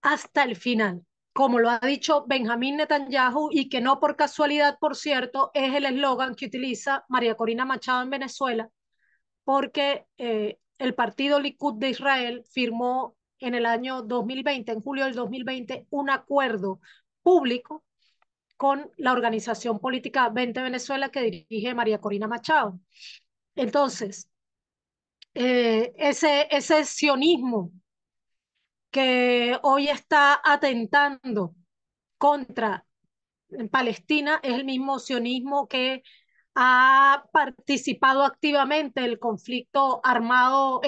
Speaker 4: hasta el final, como lo ha dicho Benjamín Netanyahu, y que no por casualidad, por cierto, es el eslogan que utiliza María Corina Machado en Venezuela, porque el partido Likud de Israel firmó en el año 2020, en julio del 2020, un acuerdo público con la organización política 20 Venezuela que dirige María Corina Machado. Entonces, ese sionismo que hoy está atentando contra Palestina es el mismo sionismo que ha participado activamente en el conflicto armado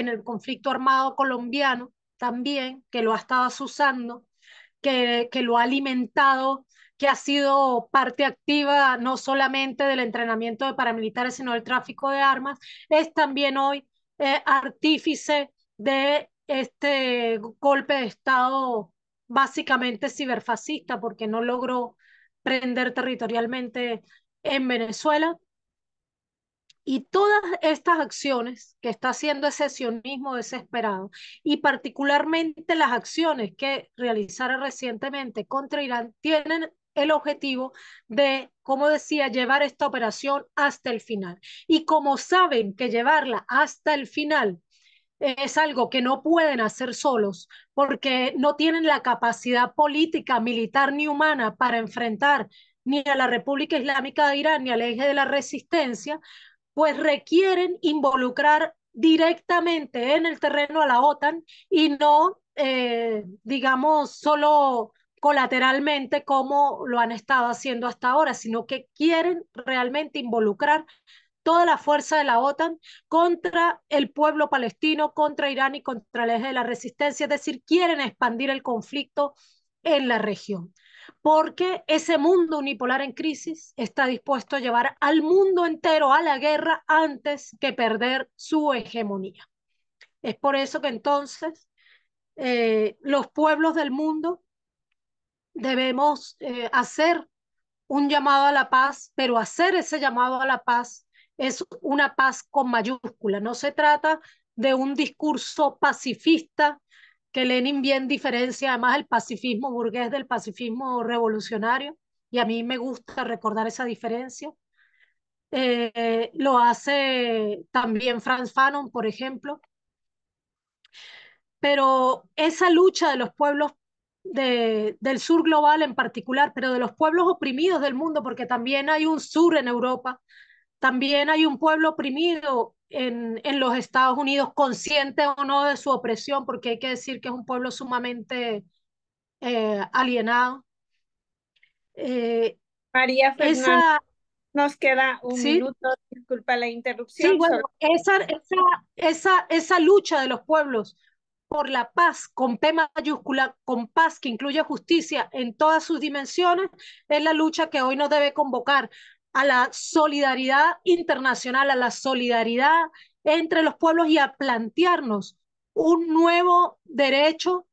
Speaker 4: colombiano también, que lo ha estado usando, que lo ha alimentado, que ha sido parte activa no solamente del entrenamiento de paramilitares, sino del tráfico de armas, es también hoy artífice de este golpe de Estado básicamente ciberfascista, porque no logró prender territorialmente en Venezuela. Y todas estas acciones que está haciendo ese sionismo desesperado, y particularmente las acciones que realizaron recientemente contra Irán, tienen el objetivo de, como decía, llevar esta operación hasta el final. Y como saben que llevarla hasta el final es algo que no pueden hacer solos, porque no tienen la capacidad política, militar ni humana para enfrentar ni a la República Islámica de Irán ni al eje de la resistencia, pues requieren involucrar directamente en el terreno a la OTAN y no, digamos, solo colateralmente como lo han estado haciendo hasta ahora, sino que quieren realmente involucrar toda la fuerza de la OTAN contra el pueblo palestino, contra Irán y contra el eje de la resistencia, es decir, quieren expandir el conflicto en la región, porque ese mundo unipolar en crisis está dispuesto a llevar al mundo entero a la guerra antes que perder su hegemonía. Es por eso que entonces los pueblos del mundo debemos hacer un llamado a la paz, pero hacer ese llamado a la paz es una paz con mayúscula. No se trata de un discurso pacifista, que Lenin bien diferencia además el pacifismo burgués del pacifismo revolucionario, y a mí me gusta recordar esa diferencia. Lo hace también Frantz Fanon, por ejemplo. Pero esa lucha de los pueblos del sur global en particular, pero de los pueblos oprimidos del mundo, porque también hay un sur en Europa, también hay un pueblo oprimido en los Estados Unidos, consciente o no de su opresión, porque hay que decir que es un pueblo sumamente alienado.
Speaker 2: María Fernanda,
Speaker 4: Esa,
Speaker 2: nos queda un
Speaker 4: ¿sí?
Speaker 2: minuto, disculpa la
Speaker 4: Sí,
Speaker 2: interrupción.
Speaker 4: bueno, esa lucha de los pueblos por la paz, con P mayúscula, con paz que incluye justicia en todas sus dimensiones, es la lucha que hoy nos debe convocar a la solidaridad internacional, a la solidaridad entre los pueblos y a plantearnos un nuevo derecho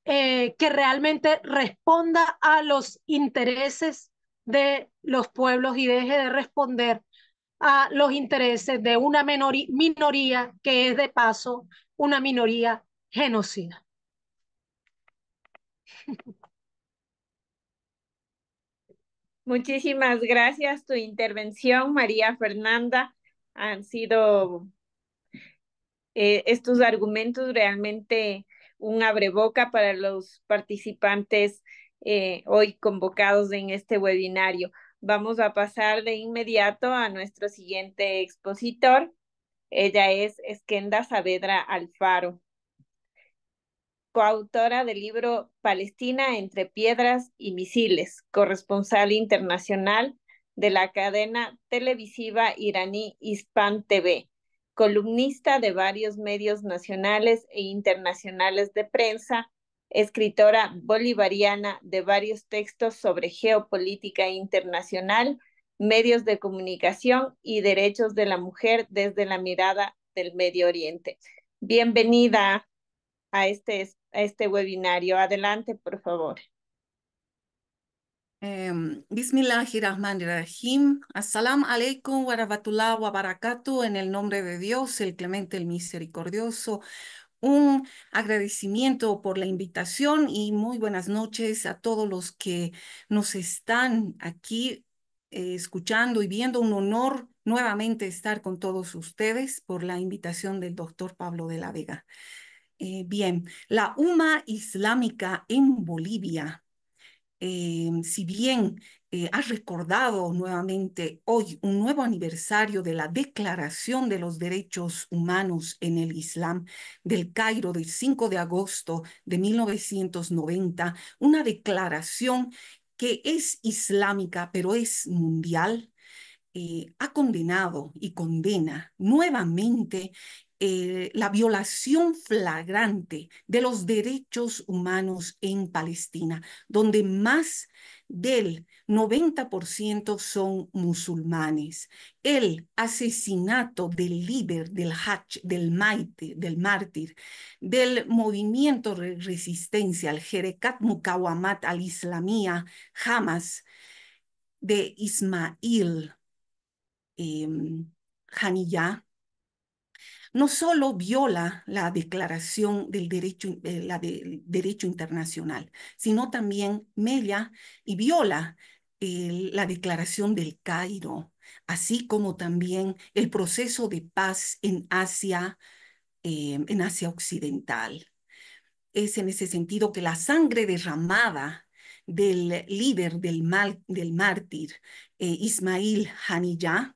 Speaker 4: que realmente responda a los intereses de los pueblos y deje de responder a los intereses de una minoría que es de paso una minoría genocida.
Speaker 2: Muchísimas gracias. Tu intervención, María Fernanda. Han sido estos argumentos realmente un abreboca para los participantes hoy convocados en este webinario. Vamos a pasar de inmediato a nuestro siguiente expositor. Ella es Eskenda Saavedra Alfaro, coautora del libro Palestina entre piedras y misiles, corresponsal internacional de la cadena televisiva iraní Hispan TV, columnista de varios medios nacionales e internacionales de prensa, escritora bolivariana de varios textos sobre geopolítica internacional, medios de comunicación y derechos de la mujer desde la mirada del Medio Oriente. Bienvenida a este webinario. Adelante, por favor.
Speaker 6: Bismillahirrahmanirrahim. Assalamu alaikum wa rahmatullahi wa barakatuh. En el nombre de Dios, el clemente, el misericordioso. Un agradecimiento por la invitación y muy buenas noches a todos los que nos están aquí escuchando y viendo. Un honor nuevamente estar con todos ustedes por la invitación del doctor Pablo de la Vega. Bien, la Umma Islámica en Bolivia, si bien ha recordado nuevamente hoy un nuevo aniversario de la Declaración de los Derechos Humanos en el Islam del Cairo del 5 de agosto de 1990, una declaración que es islámica pero es mundial, ha condenado y condena nuevamente la violación flagrante de los derechos humanos en Palestina, donde más del 90% son musulmanes. El asesinato del líder del Hach, del mártir, del movimiento de resistencia, el Herekat Mukawamat al-Islamía, Hamas, de Ismail Haniyeh, no solo viola la declaración del derecho internacional, sino también mella y viola la declaración del Cairo, así como también el proceso de paz en Asia Occidental. Es en ese sentido que la sangre derramada del líder del mártir, Ismail Haniyeh,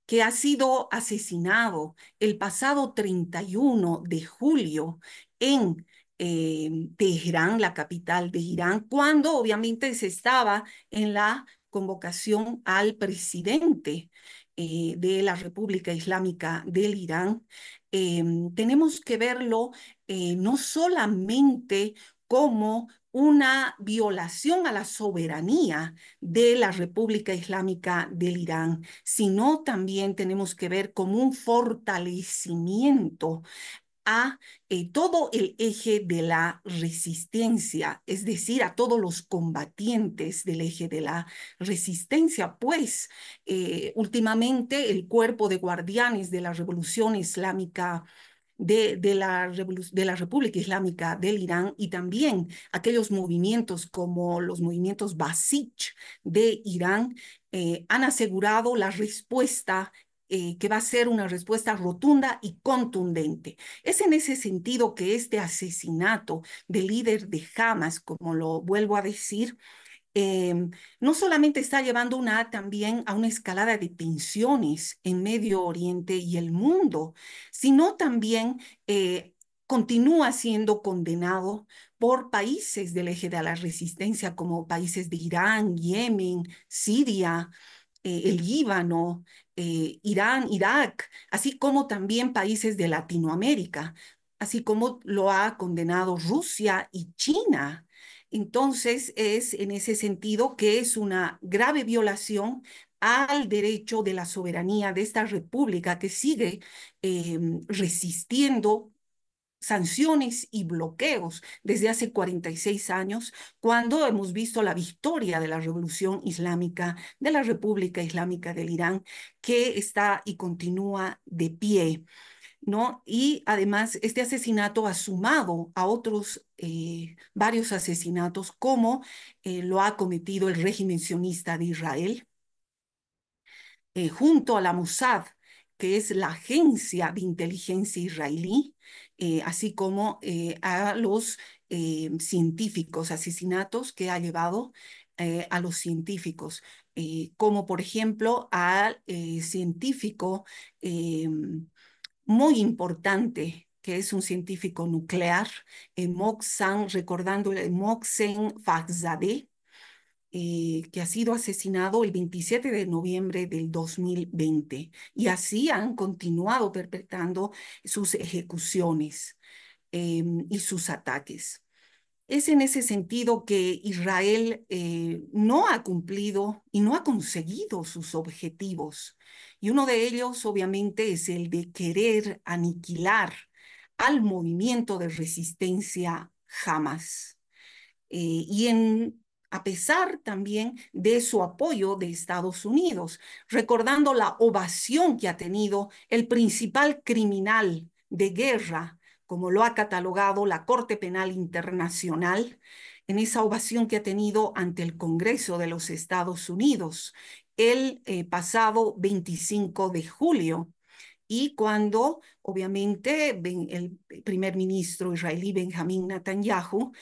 Speaker 6: que ha sido asesinado el pasado 31 de julio en Teherán, la capital de Irán, cuando obviamente se estaba en la convocación al presidente de la República Islámica del Irán. Tenemos que verlo no solamente como una violación a la soberanía de la República Islámica del Irán, sino también tenemos que ver como un fortalecimiento a todo el eje de la resistencia, es decir, a todos los combatientes del eje de la resistencia, pues últimamente el cuerpo de guardianes de la Revolución Islámica de la República Islámica del Irán y también aquellos movimientos como los movimientos Basij de Irán han asegurado la respuesta que va a ser una respuesta rotunda y contundente. Es en ese sentido que este asesinato del líder de Hamas, como lo vuelvo a decir, no solamente está llevando también a una escalada de tensiones en Medio Oriente y el mundo, sino también continúa siendo condenado por países del eje de la resistencia como países de Irán, Yemen, Siria, el Líbano, Irán, Irak, así como también países de Latinoamérica, así como lo ha condenado Rusia y China. Entonces, es en ese sentido que es una grave violación al derecho de la soberanía de esta república que sigue resistiendo sanciones y bloqueos desde hace 46 años, cuando hemos visto la victoria de la Revolución Islámica, de la República Islámica del Irán, que está y continúa de pie, ¿no? Y además este asesinato ha sumado a otros varios asesinatos, como lo ha cometido el régimen sionista de Israel, junto a la Mossad, que es la agencia de inteligencia israelí, así como a los científicos, asesinatos que ha llevado a los científicos, como por ejemplo al científico muy importante, que es un científico nuclear, Mohsen, recordando el Mohsen Fakhzadeh, que ha sido asesinado el 27 de noviembre del 2020. Y así han continuado perpetrando sus ejecuciones y sus ataques. Es en ese sentido que Israel no ha cumplido y no ha conseguido sus objetivos. Y uno de ellos, obviamente, es el de querer aniquilar al movimiento de resistencia Hamas. A pesar también de su apoyo de Estados Unidos, recordando la ovación que ha tenido el principal criminal de guerra, como lo ha catalogado la Corte Penal Internacional, en esa ovación que ha tenido ante el Congreso de los Estados Unidos el pasado 25 de julio. Y cuando, obviamente, el primer ministro israelí Benjamín Netanyahu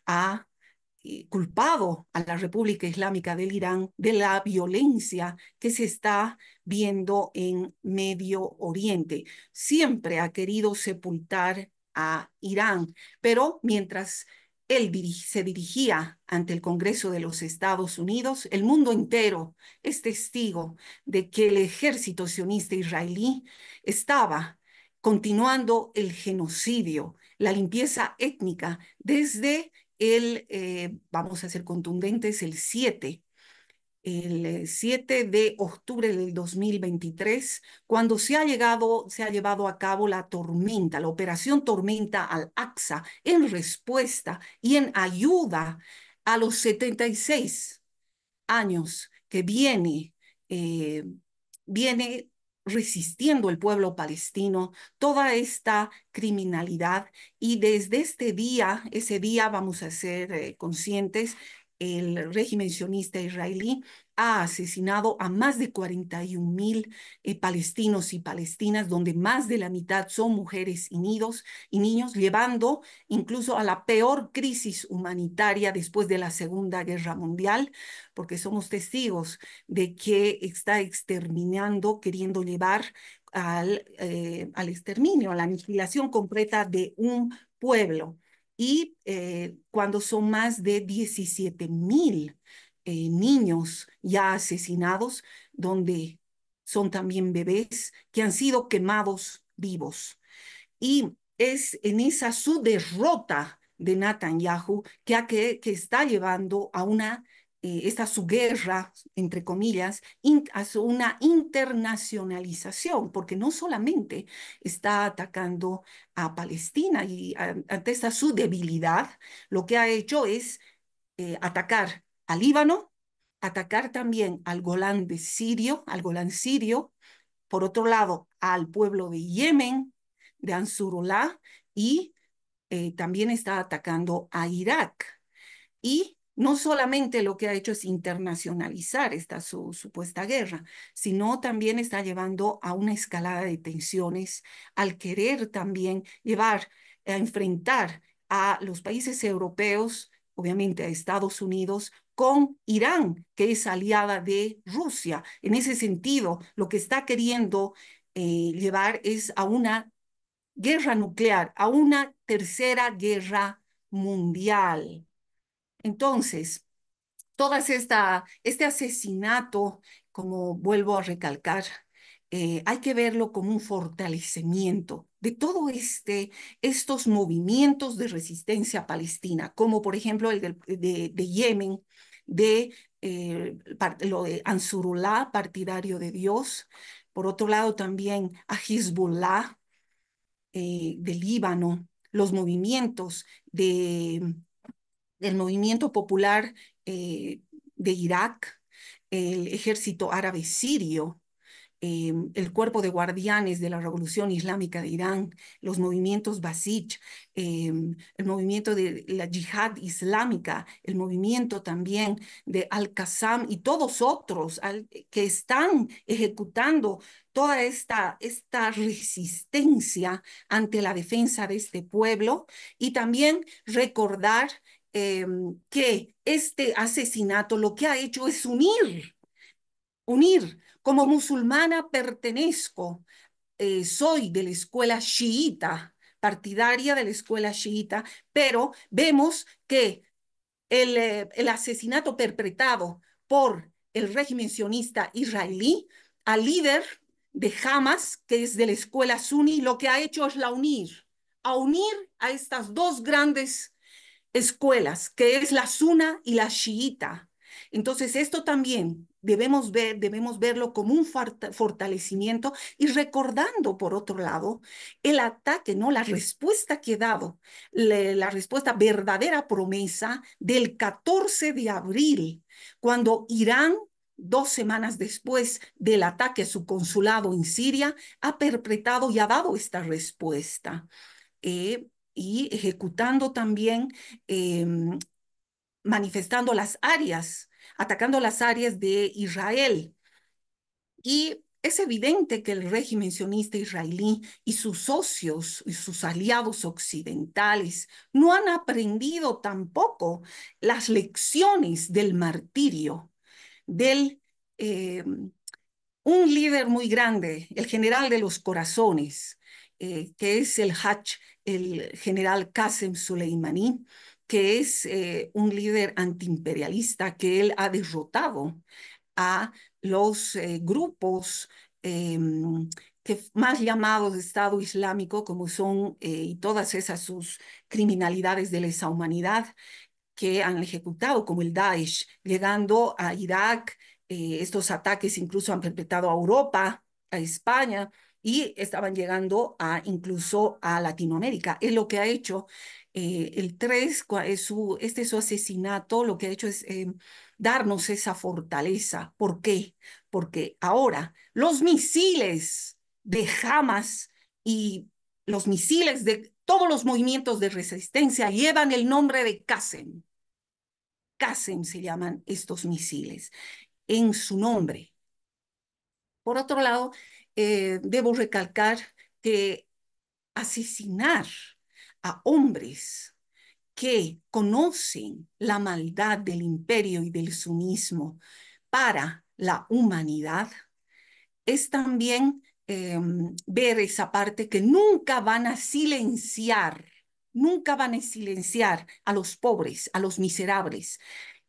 Speaker 6: ha culpado a la República Islámica del Irán de la violencia que se está viendo en Medio Oriente. Siempre ha querido sepultar a Irán, pero mientras él se dirigía ante el Congreso de los Estados Unidos, el mundo entero es testigo de que el ejército sionista israelí estaba continuando el genocidio, la limpieza étnica desde vamos a ser contundentes, el 7 de octubre del 2023, cuando se ha llevado a cabo la operación Tormenta al-Aqsa, en respuesta y en ayuda a los 76 años que viene resistiendo el pueblo palestino toda esta criminalidad. Y desde ese día vamos a ser conscientes, el régimen sionista israelí ha asesinado a más de 41.000 palestinos y palestinas, donde más de la mitad son mujeres y niños, llevando incluso a la peor crisis humanitaria después de la Segunda Guerra Mundial, porque somos testigos de que está exterminando, queriendo llevar al exterminio, a la aniquilación completa de un pueblo. Y cuando son más de 17.000 niños ya asesinados, donde son también bebés que han sido quemados vivos. Y es en esa su derrota de Netanyahu que está llevando a esta su guerra, entre comillas, a una internacionalización, porque no solamente está atacando a Palestina y ante esta su debilidad, lo que ha hecho es atacar al Líbano, atacar también al Golán sirio, por otro lado, al pueblo de Yemen, de Ansarullah, y también está atacando a Irak. Y no solamente lo que ha hecho es internacionalizar esta su supuesta guerra, sino también está llevando a una escalada de tensiones al querer también a enfrentar a los países europeos, obviamente a Estados Unidos, con Irán, que es aliada de Rusia. En ese sentido, lo que está queriendo llevar es a una guerra nuclear, a una tercera guerra mundial. Entonces, este asesinato, como vuelvo a recalcar, hay que verlo como un fortalecimiento de todos estos movimientos de resistencia palestina, como por ejemplo el de Yemen, lo de Ansarullah, partidario de Dios. Por otro lado, también a Hezbollah del Líbano, los movimientos del movimiento popular de Irak, el ejército árabe sirio, el cuerpo de guardianes de la Revolución Islámica de Irán, los movimientos Basij, el movimiento de la Yihad Islámica, el movimiento también de Al-Qassam y todos otros que están ejecutando toda esta resistencia ante la defensa de este pueblo. Y también recordar que este asesinato lo que ha hecho es unir. Como musulmana pertenezco, soy de la escuela chiita, partidaria de la escuela chiita, pero vemos que el asesinato perpetrado por el régimen sionista israelí al líder de Hamas, que es de la escuela suní, lo que ha hecho es a unir a estas dos grandes escuelas, que es la suna y la chiita. Entonces, esto también debemos verlo como un fortalecimiento y recordando, por otro lado, el ataque, ¿no? La respuesta que ha dado, la respuesta verdadera promesa del 14 de abril, cuando Irán 2 semanas después del ataque a su consulado en Siria, ha perpetrado y ha dado esta respuesta. Y ejecutando también, eh, manifestando las áreas, atacando las áreas de Israel. Y es evidente que el régimen sionista israelí y sus socios y sus aliados occidentales no han aprendido tampoco las lecciones del martirio, del un líder muy grande, el general de los corazones, que es el general Qasem Soleimani, que es un líder antiimperialista, que él ha derrotado a los grupos eh, más llamados de Estado Islámico, como son y todas esas sus criminalidades de lesa humanidad que han ejecutado, como el Daesh, llegando a Irak. Estos ataques incluso han perpetrado a Europa, a España, y estaban llegando incluso a Latinoamérica. Es lo que ha hecho el 3, este su asesinato, lo que ha hecho es darnos esa fortaleza. ¿Por qué? Porque ahora los misiles de Hamas y los misiles de todos los movimientos de resistencia llevan el nombre de Qasem. Qasem se llaman estos misiles en su nombre. Por otro lado, debo recalcar que asesinar a hombres que conocen la maldad del imperio y del sunismo para la humanidad es también ver esa parte que nunca van a silenciar a los pobres, a los miserables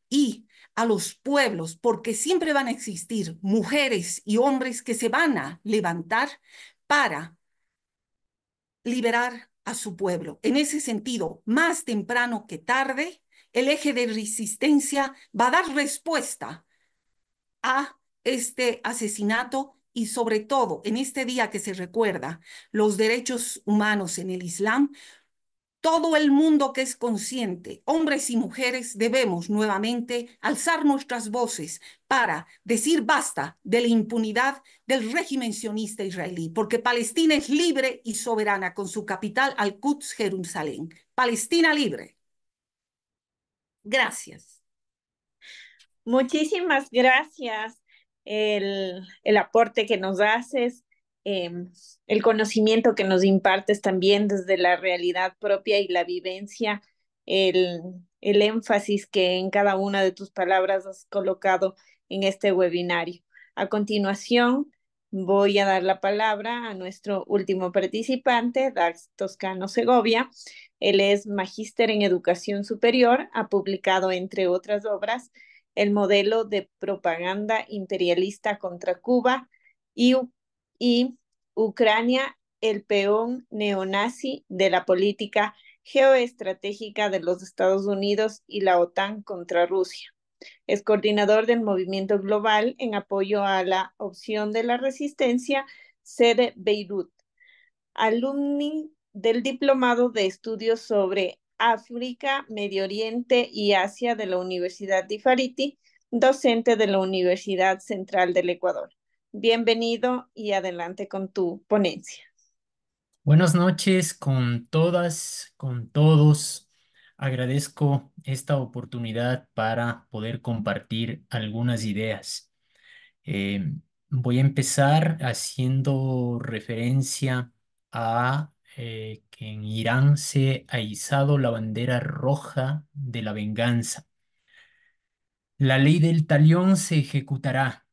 Speaker 6: y a los pueblos, porque siempre van a existir mujeres y hombres que se van a levantar para liberar a su pueblo. En ese sentido, más temprano que tarde, el eje de resistencia va a dar respuesta a este asesinato y sobre todo en este día que se recuerda los derechos humanos en el Islam, todo el mundo que es consciente, hombres y mujeres, debemos nuevamente alzar nuestras voces para decir basta de la impunidad del régimen sionista israelí, porque Palestina es libre y soberana con su capital Al-Quds, Jerusalén. Palestina libre. Gracias.
Speaker 2: Muchísimas gracias el aporte que nos haces, el conocimiento que nos impartes también desde la realidad propia y la vivencia, el, el énfasis que en cada una de tus palabras has colocado en este webinario. A continuación, voy a dar la palabra a nuestro último participante, Dax Toscano Segovia. Él es magíster en educación superior, ha publicado, entre otras obras, el modelo de propaganda imperialista contra Cuba y, y Ucrania, el peón neonazi de la política geoestratégica de los Estados Unidos y la OTAN contra Rusia. Es coordinador del movimiento global en apoyo a la opción de la resistencia, sede Beirut. Alumni del Diplomado de Estudios sobre África, Medio Oriente y Asia de la Universidad de Fariti, docente de la Universidad Central del Ecuador. Bienvenido y adelante con tu ponencia.
Speaker 7: Buenas noches con todas, con todos. Agradezco esta oportunidad para poder compartir algunas ideas. Eh, Voy a empezar haciendo referencia a que en Irán se ha izado la bandera roja de la venganza. La ley del talión se ejecutará,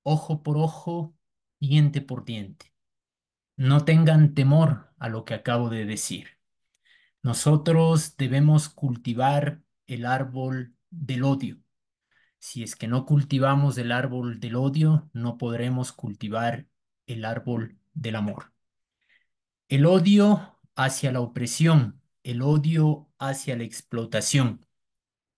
Speaker 7: ojo por ojo, diente por diente. No tengan temor a lo que acabo de decir. Nosotros debemos cultivar el árbol del odio. Si es que no cultivamos el árbol del odio, no podremos cultivar el árbol del amor. El odio hacia la opresión, el odio hacia la explotación,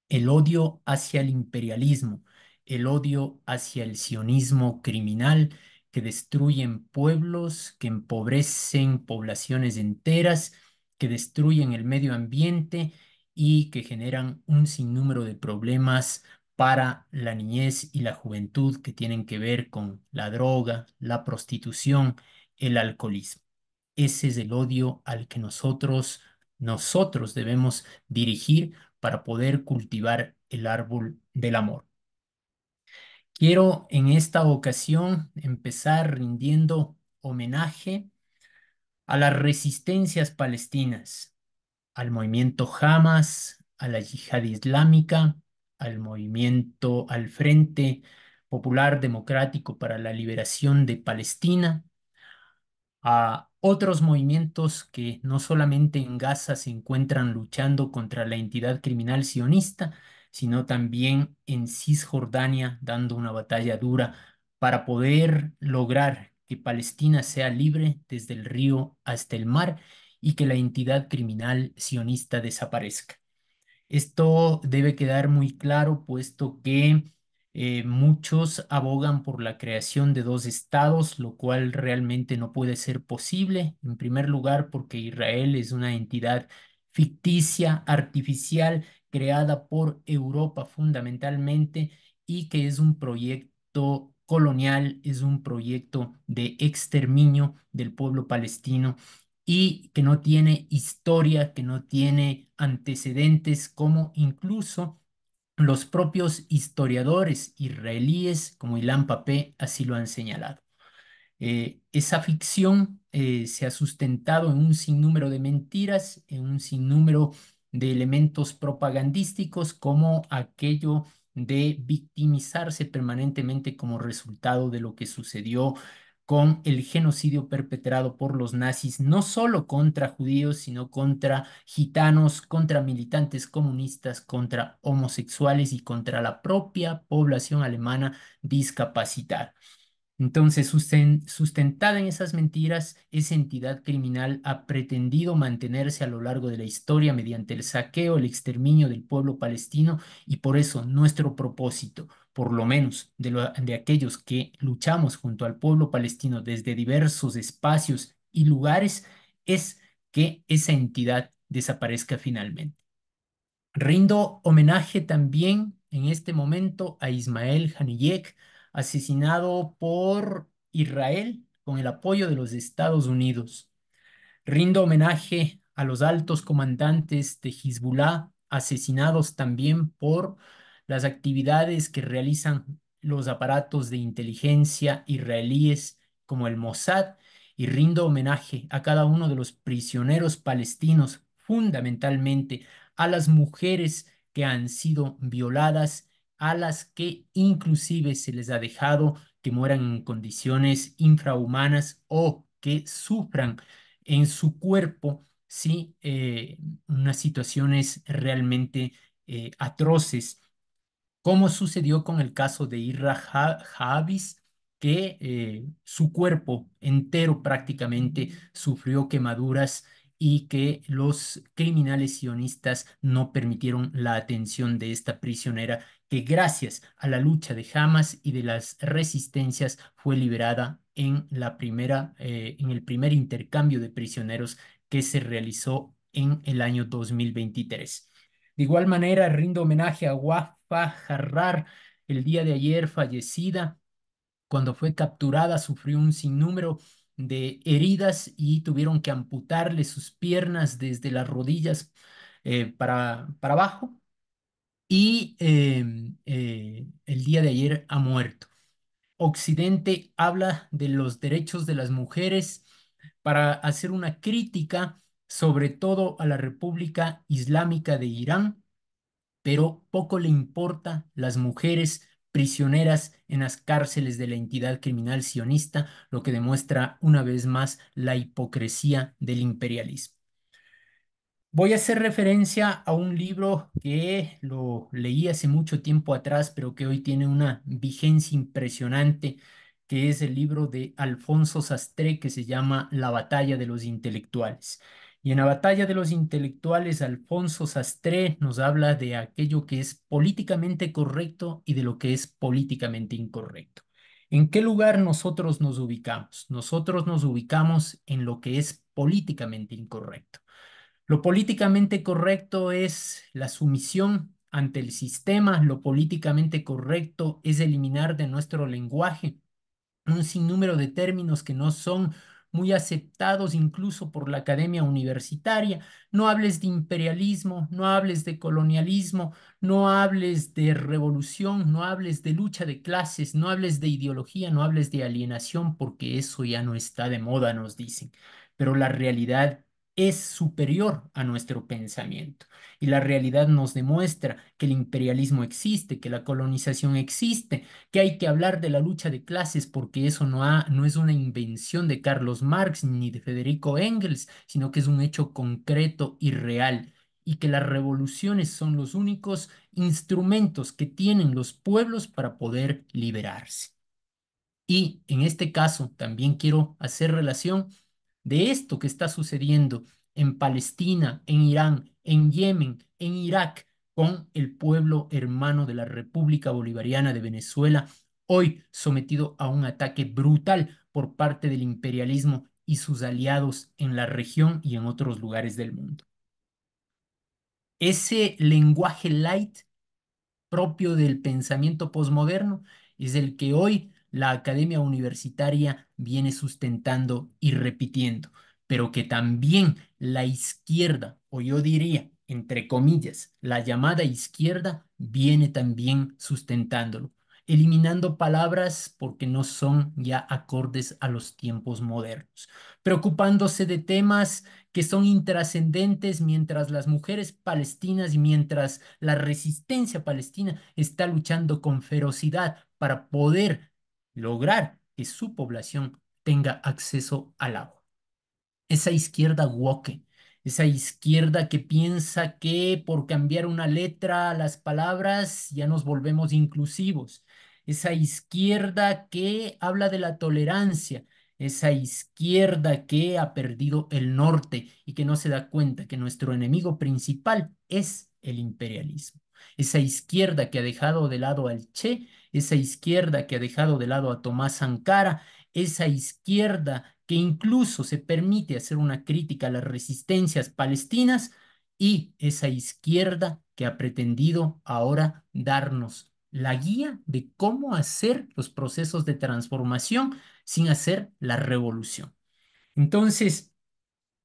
Speaker 7: el odio hacia el imperialismo, el odio hacia el sionismo criminal que destruyen pueblos, que empobrecen poblaciones enteras, que destruyen el medio ambiente y que generan un sinnúmero de problemas para la niñez y la juventud que tienen que ver con la droga, la prostitución, el alcoholismo. Ese es el odio al que nosotros debemos dirigir para poder cultivar el árbol del amor. Quiero en esta ocasión empezar rindiendo homenaje a las resistencias palestinas, al movimiento Hamas, a la Yihad Islámica, al movimiento, al Frente Popular Democrático para la Liberación de Palestina, a otros movimientos que no solamente en Gaza se encuentran luchando contra la entidad criminal sionista, sino también en Cisjordania dando una batalla dura para poder lograr que Palestina sea libre desde el río hasta el mar y que la entidad criminal sionista desaparezca. Esto debe quedar muy claro, puesto que muchos abogan por la creación de dos estados, lo cual realmente no puede ser posible. En primer lugar, porque Israel es una entidad ficticia, artificial, creada por Europa fundamentalmente y que es un proyecto colonial, es un proyecto de exterminio del pueblo palestino y que no tiene historia, que no tiene antecedentes, como incluso los propios historiadores israelíes como Ilan Pappé así lo han señalado. Esa ficción se ha sustentado en un sinnúmero de mentiras, en un sinnúmero de elementos propagandísticos, como aquello de victimizarse permanentemente como resultado de lo que sucedió con el genocidio perpetrado por los nazis, no solo contra judíos, sino contra gitanos, contra militantes comunistas, contra homosexuales y contra la propia población alemana discapacitada. Entonces, sustentada en esas mentiras, esa entidad criminal ha pretendido mantenerse a lo largo de la historia mediante el saqueo, el exterminio del pueblo palestino, y por eso nuestro propósito, por lo menos de aquellos que luchamos junto al pueblo palestino desde diversos espacios y lugares, es que esa entidad desaparezca finalmente. Rindo homenaje también en este momento a Ismael Haniyeh, asesinado por Israel con el apoyo de los Estados Unidos. Rindo homenaje a los altos comandantes de Hezbollah, asesinados también por las actividades que realizan los aparatos de inteligencia israelíes como el Mossad, y rindo homenaje a cada uno de los prisioneros palestinos, fundamentalmente a las mujeres que han sido violadas, a las que inclusive se les ha dejado que mueran en condiciones infrahumanas o que sufran en su cuerpo, sí, unas situaciones realmente atroces, como sucedió con el caso de Irra Javis, que su cuerpo entero prácticamente sufrió quemaduras y que los criminales sionistas no permitieron la atención de esta prisionera, que gracias a la lucha de Hamas y de las resistencias fue liberada en el primer intercambio de prisioneros que se realizó en el año 2023. De igual manera, rindo homenaje a Wafa Jarrar, el día de ayer fallecida. Cuando fue capturada, sufrió un sinnúmero de heridas y tuvieron que amputarle sus piernas desde las rodillas para abajo. Y el día de ayer ha muerto. Occidente habla de los derechos de las mujeres para hacer una crítica sobre todo a la República Islámica de Irán, pero poco le importa las mujeres prisioneras en las cárceles de la entidad criminal sionista, lo que demuestra una vez más la hipocresía del imperialismo. Voy a hacer referencia a un libro que lo leí hace mucho tiempo atrás, pero que hoy tiene una vigencia impresionante, que es el libro de Alfonso Sastre, que se llama La batalla de los intelectuales. Y en la batalla de los intelectuales, Alfonso Sastre nos habla de aquello que es políticamente correcto y de lo que es políticamente incorrecto. ¿En qué lugar nosotros nos ubicamos? Nosotros nos ubicamos en lo que es políticamente incorrecto. Lo políticamente correcto es la sumisión ante el sistema, lo políticamente correcto es eliminar de nuestro lenguaje un sinnúmero de términos que no son muy aceptados incluso por la academia universitaria. No hables de imperialismo, no hables de colonialismo, no hables de revolución, no hables de lucha de clases, no hables de ideología, no hables de alienación, porque eso ya no está de moda, nos dicen. Pero la realidad es superior a nuestro pensamiento. Y la realidad nos demuestra que el imperialismo existe, que la colonización existe, que hay que hablar de la lucha de clases porque eso no es una invención de Carlos Marx ni de Federico Engels, sino que es un hecho concreto y real, y que las revoluciones son los únicos instrumentos que tienen los pueblos para poder liberarse. Y en este caso también quiero hacer relación de esto que está sucediendo en Palestina, en Irán, en Yemen, en Irak, con el pueblo hermano de la República Bolivariana de Venezuela, hoy sometido a un ataque brutal por parte del imperialismo y sus aliados en la región y en otros lugares del mundo. Ese lenguaje light propio del pensamiento posmoderno es el que hoy la academia universitaria viene sustentando y repitiendo, pero que también la izquierda, o yo diría, entre comillas, la llamada izquierda, viene también sustentándolo, eliminando palabras porque no son ya acordes a los tiempos modernos, preocupándose de temas que son intrascendentes mientras las mujeres palestinas y mientras la resistencia palestina está luchando con ferocidad para poder lograr que su población tenga acceso al agua. Esa izquierda woke, esa izquierda que piensa que por cambiar una letra a las palabras ya nos volvemos inclusivos, esa izquierda que habla de la tolerancia, esa izquierda que ha perdido el norte y que no se da cuenta que nuestro enemigo principal es el imperialismo. Esa izquierda que ha dejado de lado al Che, esa izquierda que ha dejado de lado a Tomás Sankara, esa izquierda que incluso se permite hacer una crítica a las resistencias palestinas, y esa izquierda que ha pretendido ahora darnos la guía de cómo hacer los procesos de transformación sin hacer la revolución. Entonces,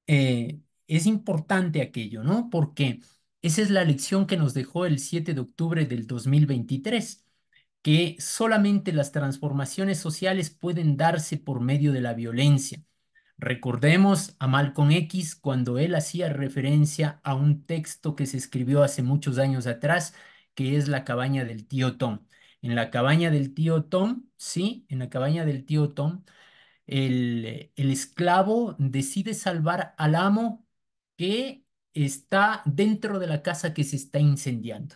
Speaker 7: es importante aquello, ¿no? Porque esa es la lección que nos dejó el 7 de octubre del 2023, que solamente las transformaciones sociales pueden darse por medio de la violencia. Recordemos a Malcolm X cuando él hacía referencia a un texto que se escribió hace muchos años atrás, que es La cabaña del tío Tom. En la cabaña del tío Tom, sí, en la cabaña del tío Tom, el esclavo decide salvar al amo que está dentro de la casa que se está incendiando.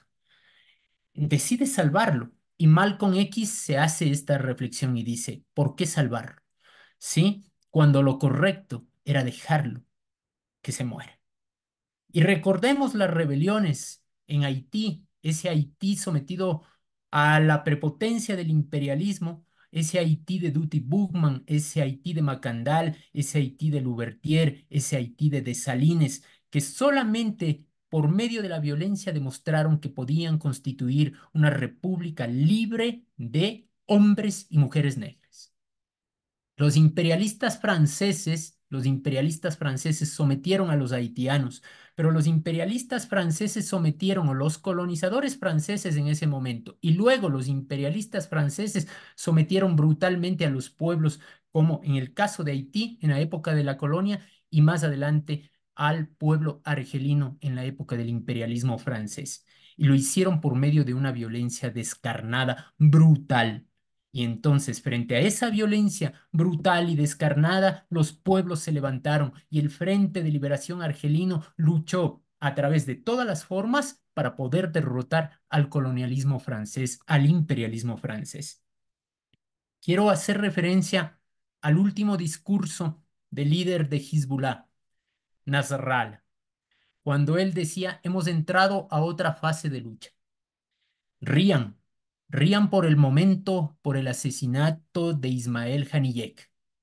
Speaker 7: Decide salvarlo. Y Malcolm X se hace esta reflexión y dice, ¿por qué salvarlo? ¿Sí? Cuando lo correcto era dejarlo que se muera. Y recordemos las rebeliones en Haití, ese Haití sometido a la prepotencia del imperialismo, ese Haití de Dutty Buchmann, ese Haití de Macandal, ese Haití de Louvertier, ese Haití de Dessalines, que solamente por medio de la violencia demostraron que podían constituir una república libre de hombres y mujeres negras. Los imperialistas franceses sometieron a los haitianos, pero los imperialistas franceses sometieron a los colonizadores franceses en ese momento, y luego los imperialistas franceses sometieron brutalmente a los pueblos, como en el caso de Haití en la época de la colonia, y más adelante al pueblo argelino en la época del imperialismo francés. Y lo hicieron por medio de una violencia descarnada, brutal. Y entonces, frente a esa violencia brutal y descarnada, los pueblos se levantaron y el Frente de Liberación Argelino luchó a través de todas las formas para poder derrotar al colonialismo francés, al imperialismo francés. Quiero hacer referencia al último discurso del líder de Hezbollah, Nasrallah, cuando él decía: hemos entrado a otra fase de lucha. Rían, rían por el momento por el asesinato de Ismael Haniyeh.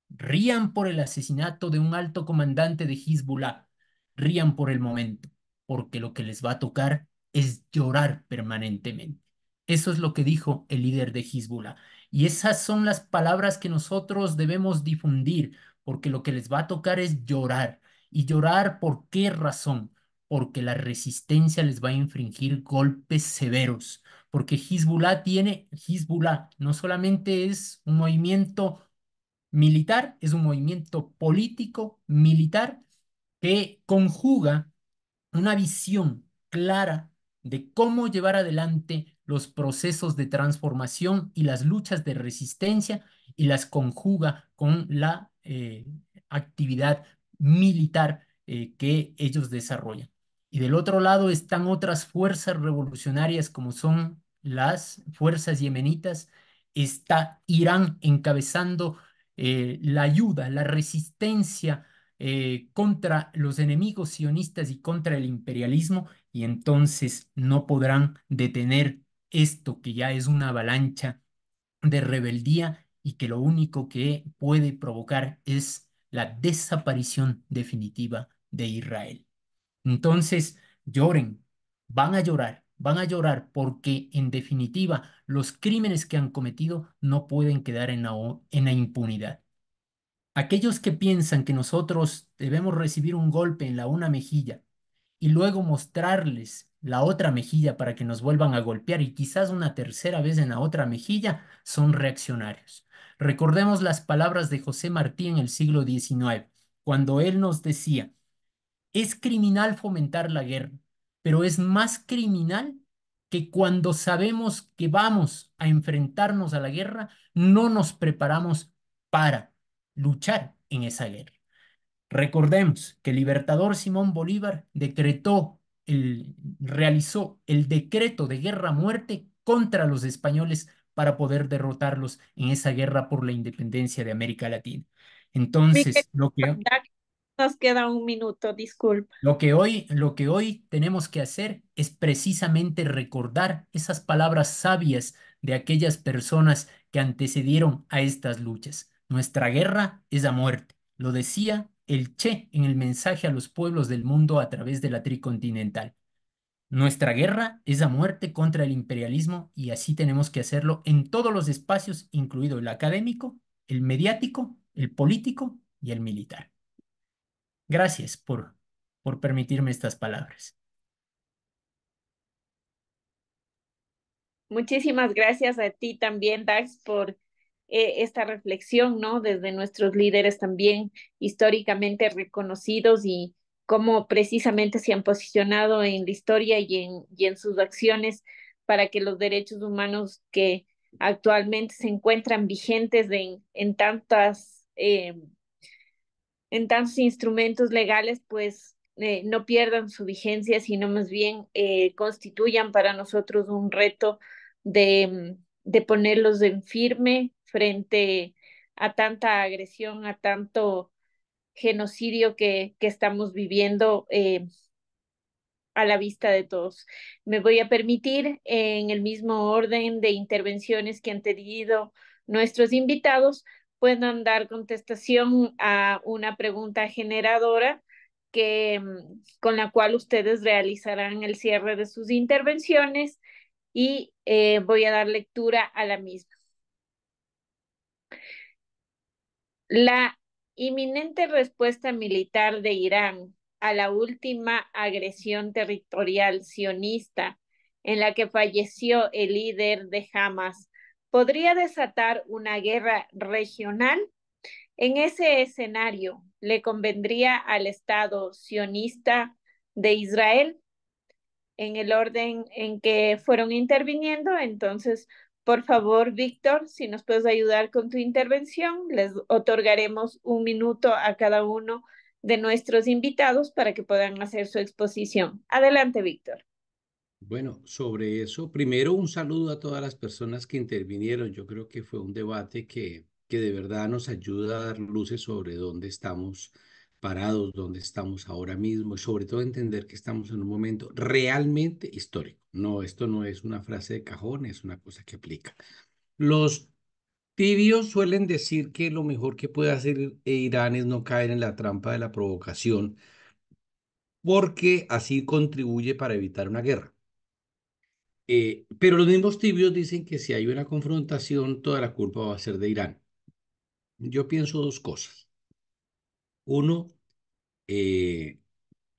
Speaker 7: Rían por el asesinato de un alto comandante de Hezbollah. Rían por el momento, porque lo que les va a tocar es llorar permanentemente. Eso es lo que dijo el líder de Hezbollah. Y esas son las palabras que nosotros debemos difundir, porque lo que les va a tocar es llorar. ¿Y llorar por qué razón? Porque la resistencia les va a infringir golpes severos, porque Hezbollah no solamente es un movimiento militar, es un movimiento político militar que conjuga una visión clara de cómo llevar adelante los procesos de transformación y las luchas de resistencia, y las conjuga con la actividad militar que ellos desarrollan. Y del otro lado están otras fuerzas revolucionarias como son las fuerzas yemenitas. Está Irán encabezando la ayuda, la resistencia contra los enemigos sionistas y contra el imperialismo, y entonces no podrán detener esto que ya es una avalancha de rebeldía y que lo único que puede provocar es la desaparición definitiva de Israel. Entonces, lloren, van a llorar porque en definitiva los crímenes que han cometido no pueden quedar en la impunidad. Aquellos que piensan que nosotros debemos recibir un golpe en la una mejilla y luego mostrarles la otra mejilla para que nos vuelvan a golpear y quizás una tercera vez en la otra mejilla, son reaccionarios. Recordemos las palabras de José Martí en el siglo XIX, cuando él nos decía: es criminal fomentar la guerra, pero es más criminal que cuando sabemos que vamos a enfrentarnos a la guerra, no nos preparamos para luchar en esa guerra. Recordemos que el libertador Simón Bolívar realizó el decreto de guerra-muerte contra los españoles para poder derrotarlos en esa guerra por la independencia de América Latina.
Speaker 2: Mi querida
Speaker 7: Entonces,
Speaker 2: Wanda, nos queda un minuto, disculpa.
Speaker 7: lo que hoy tenemos que hacer es precisamente recordar esas palabras sabias de aquellas personas que antecedieron a estas luchas. Nuestra guerra es a muerte. Lo decía el Che en el mensaje a los pueblos del mundo a través de la Tricontinental. Nuestra guerra es a muerte contra el imperialismo, y así tenemos que hacerlo en todos los espacios, incluido el académico, el mediático, el político y el militar. Gracias por permitirme estas palabras.
Speaker 2: Muchísimas gracias a ti también, Dax, por esta reflexión, ¿no? Desde nuestros líderes también históricamente reconocidos y cómo precisamente se han posicionado en la historia y en sus acciones para que los derechos humanos que actualmente se encuentran vigentes en tantos instrumentos legales, pues no pierdan su vigencia, sino más bien constituyan para nosotros un reto de ponerlos en firme frente a tanta agresión, a tanto genocidio que estamos viviendo a la vista de todos. Me voy a permitir, en el mismo orden de intervenciones que han tenido nuestros invitados, puedan dar contestación a una pregunta generadora con la cual ustedes realizarán el cierre de sus intervenciones y voy a dar lectura a la misma. La inminente respuesta militar de Irán a la última agresión territorial sionista en la que falleció el líder de Hamas podría desatar una guerra regional. En ese escenario, ¿le convendría al Estado sionista de Israel? En el orden en que fueron interviniendo, entonces Por favor, Víctor, si nos puedes ayudar con tu intervención, les otorgaremos 1 minuto a cada uno de nuestros invitados para que puedan hacer su exposición. Adelante, Víctor.
Speaker 3: Bueno, sobre eso, primero un saludo a todas las personas que intervinieron. Yo creo que fue un debate que de verdad nos ayuda a dar luces sobre dónde estamos parados, dónde estamos ahora mismo y sobre todo entender que estamos en un momento realmente histórico. No, esto no es una frase de cajón, es una cosa que aplica. Los tibios suelen decir que lo mejor que puede hacer Irán es no caer en la trampa de la provocación porque así contribuye para evitar una guerra. Pero los mismos tibios dicen que si hay una confrontación, toda la culpa va a ser de Irán. Yo pienso dos cosas. Uno, eh,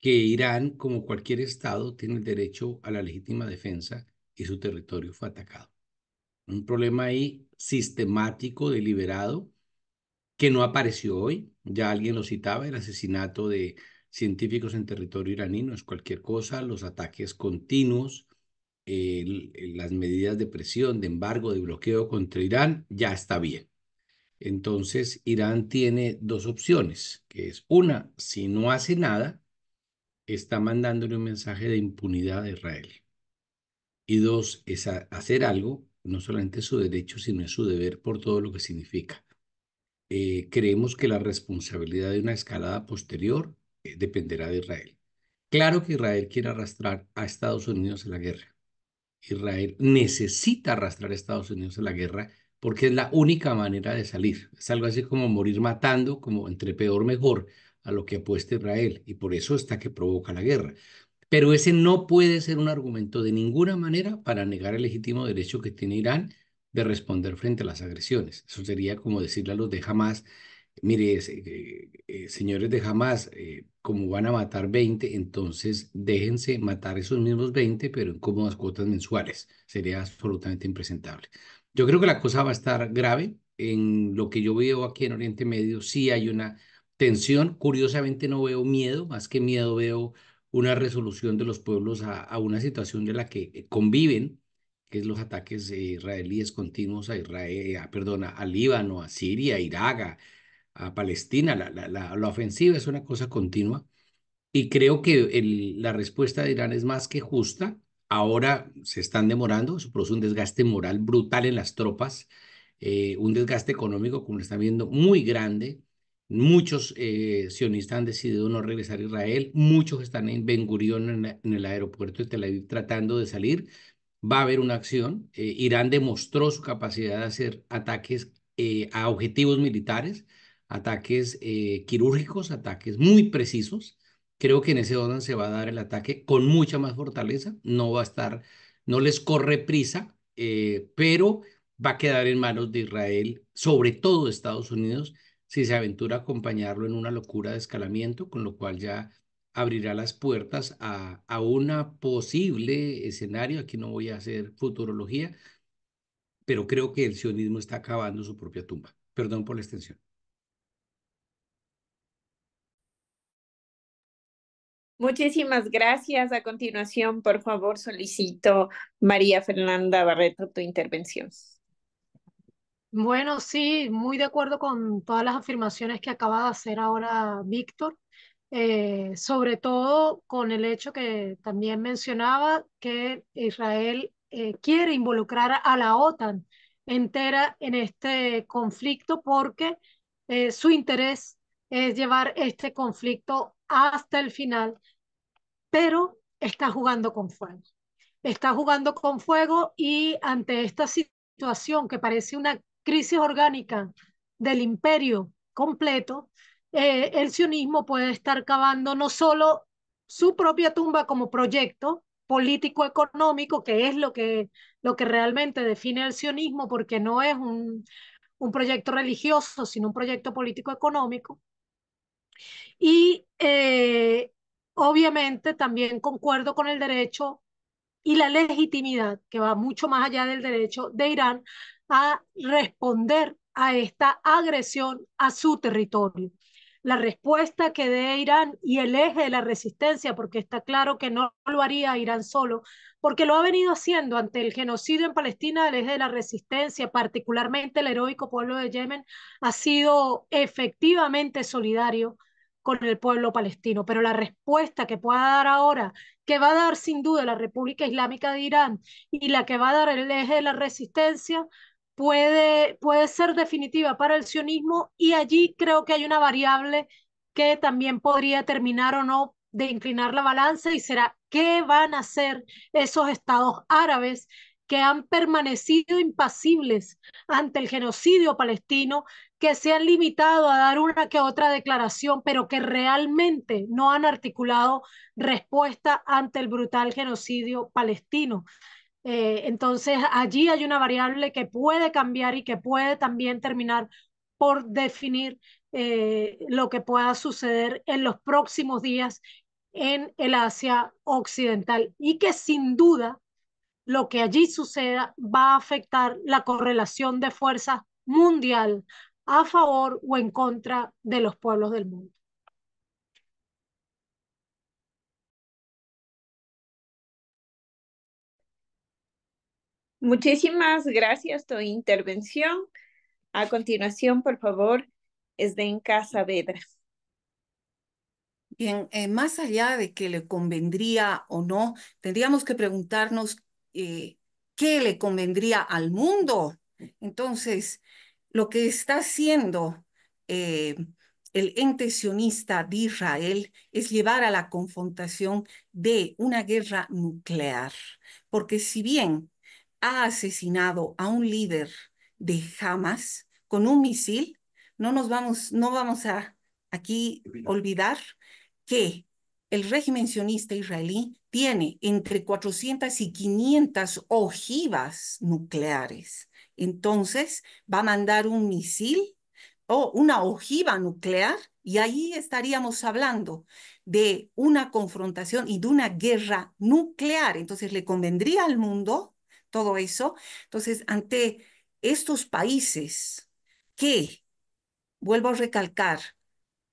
Speaker 3: que Irán, como cualquier Estado, tiene el derecho a la legítima defensa y su territorio fue atacado. Un problema ahí sistemático, deliberado, que no apareció hoy. Ya alguien lo citaba, el asesinato de científicos en territorio iraní no es cualquier cosa, los ataques continuos, las medidas de presión, de embargo, de bloqueo contra Irán, ya está bien. Entonces, Irán tiene dos opciones, que es una, si no hace nada, está mandándole un mensaje de impunidad a Israel. Y dos, es hacer algo, no solamente es su derecho, sino es su deber por todo lo que significa. Creemos que la responsabilidad de una escalada posterior dependerá de Israel. Claro que Israel quiere arrastrar a Estados Unidos a la guerra. Israel necesita arrastrar a Estados Unidos a la guerra porque es la única manera de salir. Es algo así como morir matando, como entre peor mejor, a lo que apuesta Israel. Y por eso está que provoca la guerra. Pero ese no puede ser un argumento de ninguna manera para negar el legítimo derecho que tiene Irán de responder frente a las agresiones. Eso sería como decirle a los de Hamas, mire, señores de Hamas, como van a matar 20, entonces déjense matar esos mismos 20, pero en cómodas cuotas mensuales. Sería absolutamente impresentable. Yo creo que la cosa va a estar grave. En lo que yo veo aquí en Oriente Medio, sí hay una tensión. Curiosamente no veo miedo, más que miedo veo una resolución de los pueblos a una situación de la que conviven, que es los ataques israelíes continuos a Israel, perdón, a Líbano, a Siria, a Irak, a Palestina. La ofensiva es una cosa continua y creo que la respuesta de Irán es más que justa. Ahora se están demorando, eso produce un desgaste moral brutal en las tropas, un desgaste económico, como lo están viendo, muy grande. Muchos sionistas han decidido no regresar a Israel, muchos están en Ben Gurión, en el aeropuerto de Tel Aviv, tratando de salir. Va a haber una acción. Irán demostró su capacidad de hacer ataques a objetivos militares, ataques quirúrgicos, ataques muy precisos. Creo que en ese orden se va a dar el ataque con mucha más fortaleza. No va a estar, no les corre prisa, pero va a quedar en manos de Israel, sobre todo de Estados Unidos, si se aventura a acompañarlo en una locura de escalamiento, con lo cual ya abrirá las puertas a una posible escenario. Aquí no voy a hacer futurología, pero creo que el sionismo está acabando su propia tumba. Perdón por la extensión.
Speaker 2: Muchísimas gracias. A continuación, por favor, solicito María Fernanda Barreto tu intervención.
Speaker 4: Bueno, sí, muy de acuerdo con todas las afirmaciones que acaba de hacer ahora Víctor, sobre todo con el hecho que también mencionaba que Israel quiere involucrar a la OTAN entera en este conflicto porque su interés es llevar este conflicto hasta el final, pero está jugando con fuego. Está jugando con fuego y ante esta situación que parece una crisis orgánica del imperio completo, el sionismo puede estar cavando no solo su propia tumba como proyecto político-económico, que es lo que realmente define el sionismo, porque no es un proyecto religioso, sino un proyecto político-económico. Y obviamente también concuerdo con el derecho y la legitimidad, que va mucho más allá del derecho de Irán a responder a esta agresión a su territorio. La respuesta que dé Irán y el eje de la resistencia, porque está claro que no lo haría Irán solo, porque lo ha venido haciendo ante el genocidio en Palestina, el eje de la resistencia, particularmente el heroico pueblo de Yemen, ha sido efectivamente solidario con el pueblo palestino. Pero la respuesta que pueda dar ahora, que va a dar sin duda la República Islámica de Irán y la que va a dar el eje de la resistencia, puede ser definitiva para el sionismo, y allí creo que hay una variable que también podría terminar o no de inclinar la balanza, y será qué van a hacer esos estados árabes que han permanecido impasibles ante el genocidio palestino, que se han limitado a dar una que otra declaración, pero que realmente no han articulado respuesta ante el brutal genocidio palestino. Entonces, allí hay una variable que puede cambiar y que puede también terminar por definir lo que pueda suceder en los próximos días en el Asia Occidental, y que sin duda lo que allí suceda va a afectar la correlación de fuerzas mundial a favor o en contra de los pueblos del mundo.
Speaker 2: Muchísimas gracias por tu intervención. A continuación, por favor, Zdenka Saavedra.
Speaker 6: Bien, más allá de que le convendría o no, tendríamos que preguntarnos qué le convendría al mundo. Entonces, lo que está haciendo eh, el ente sionista de Israel es llevar a la confrontación de una guerra nuclear, porque si bien ha asesinado a un líder de Hamas con un misil, no vamos a aquí olvidar que el régimen sionista israelí tiene entre 400 y 500 ojivas nucleares. Entonces, va a mandar un misil o una ojiva nuclear, y ahí estaríamos hablando de una confrontación y de una guerra nuclear. Entonces, ¿le convendría al mundo todo eso? Entonces, ante estos países que, vuelvo a recalcar,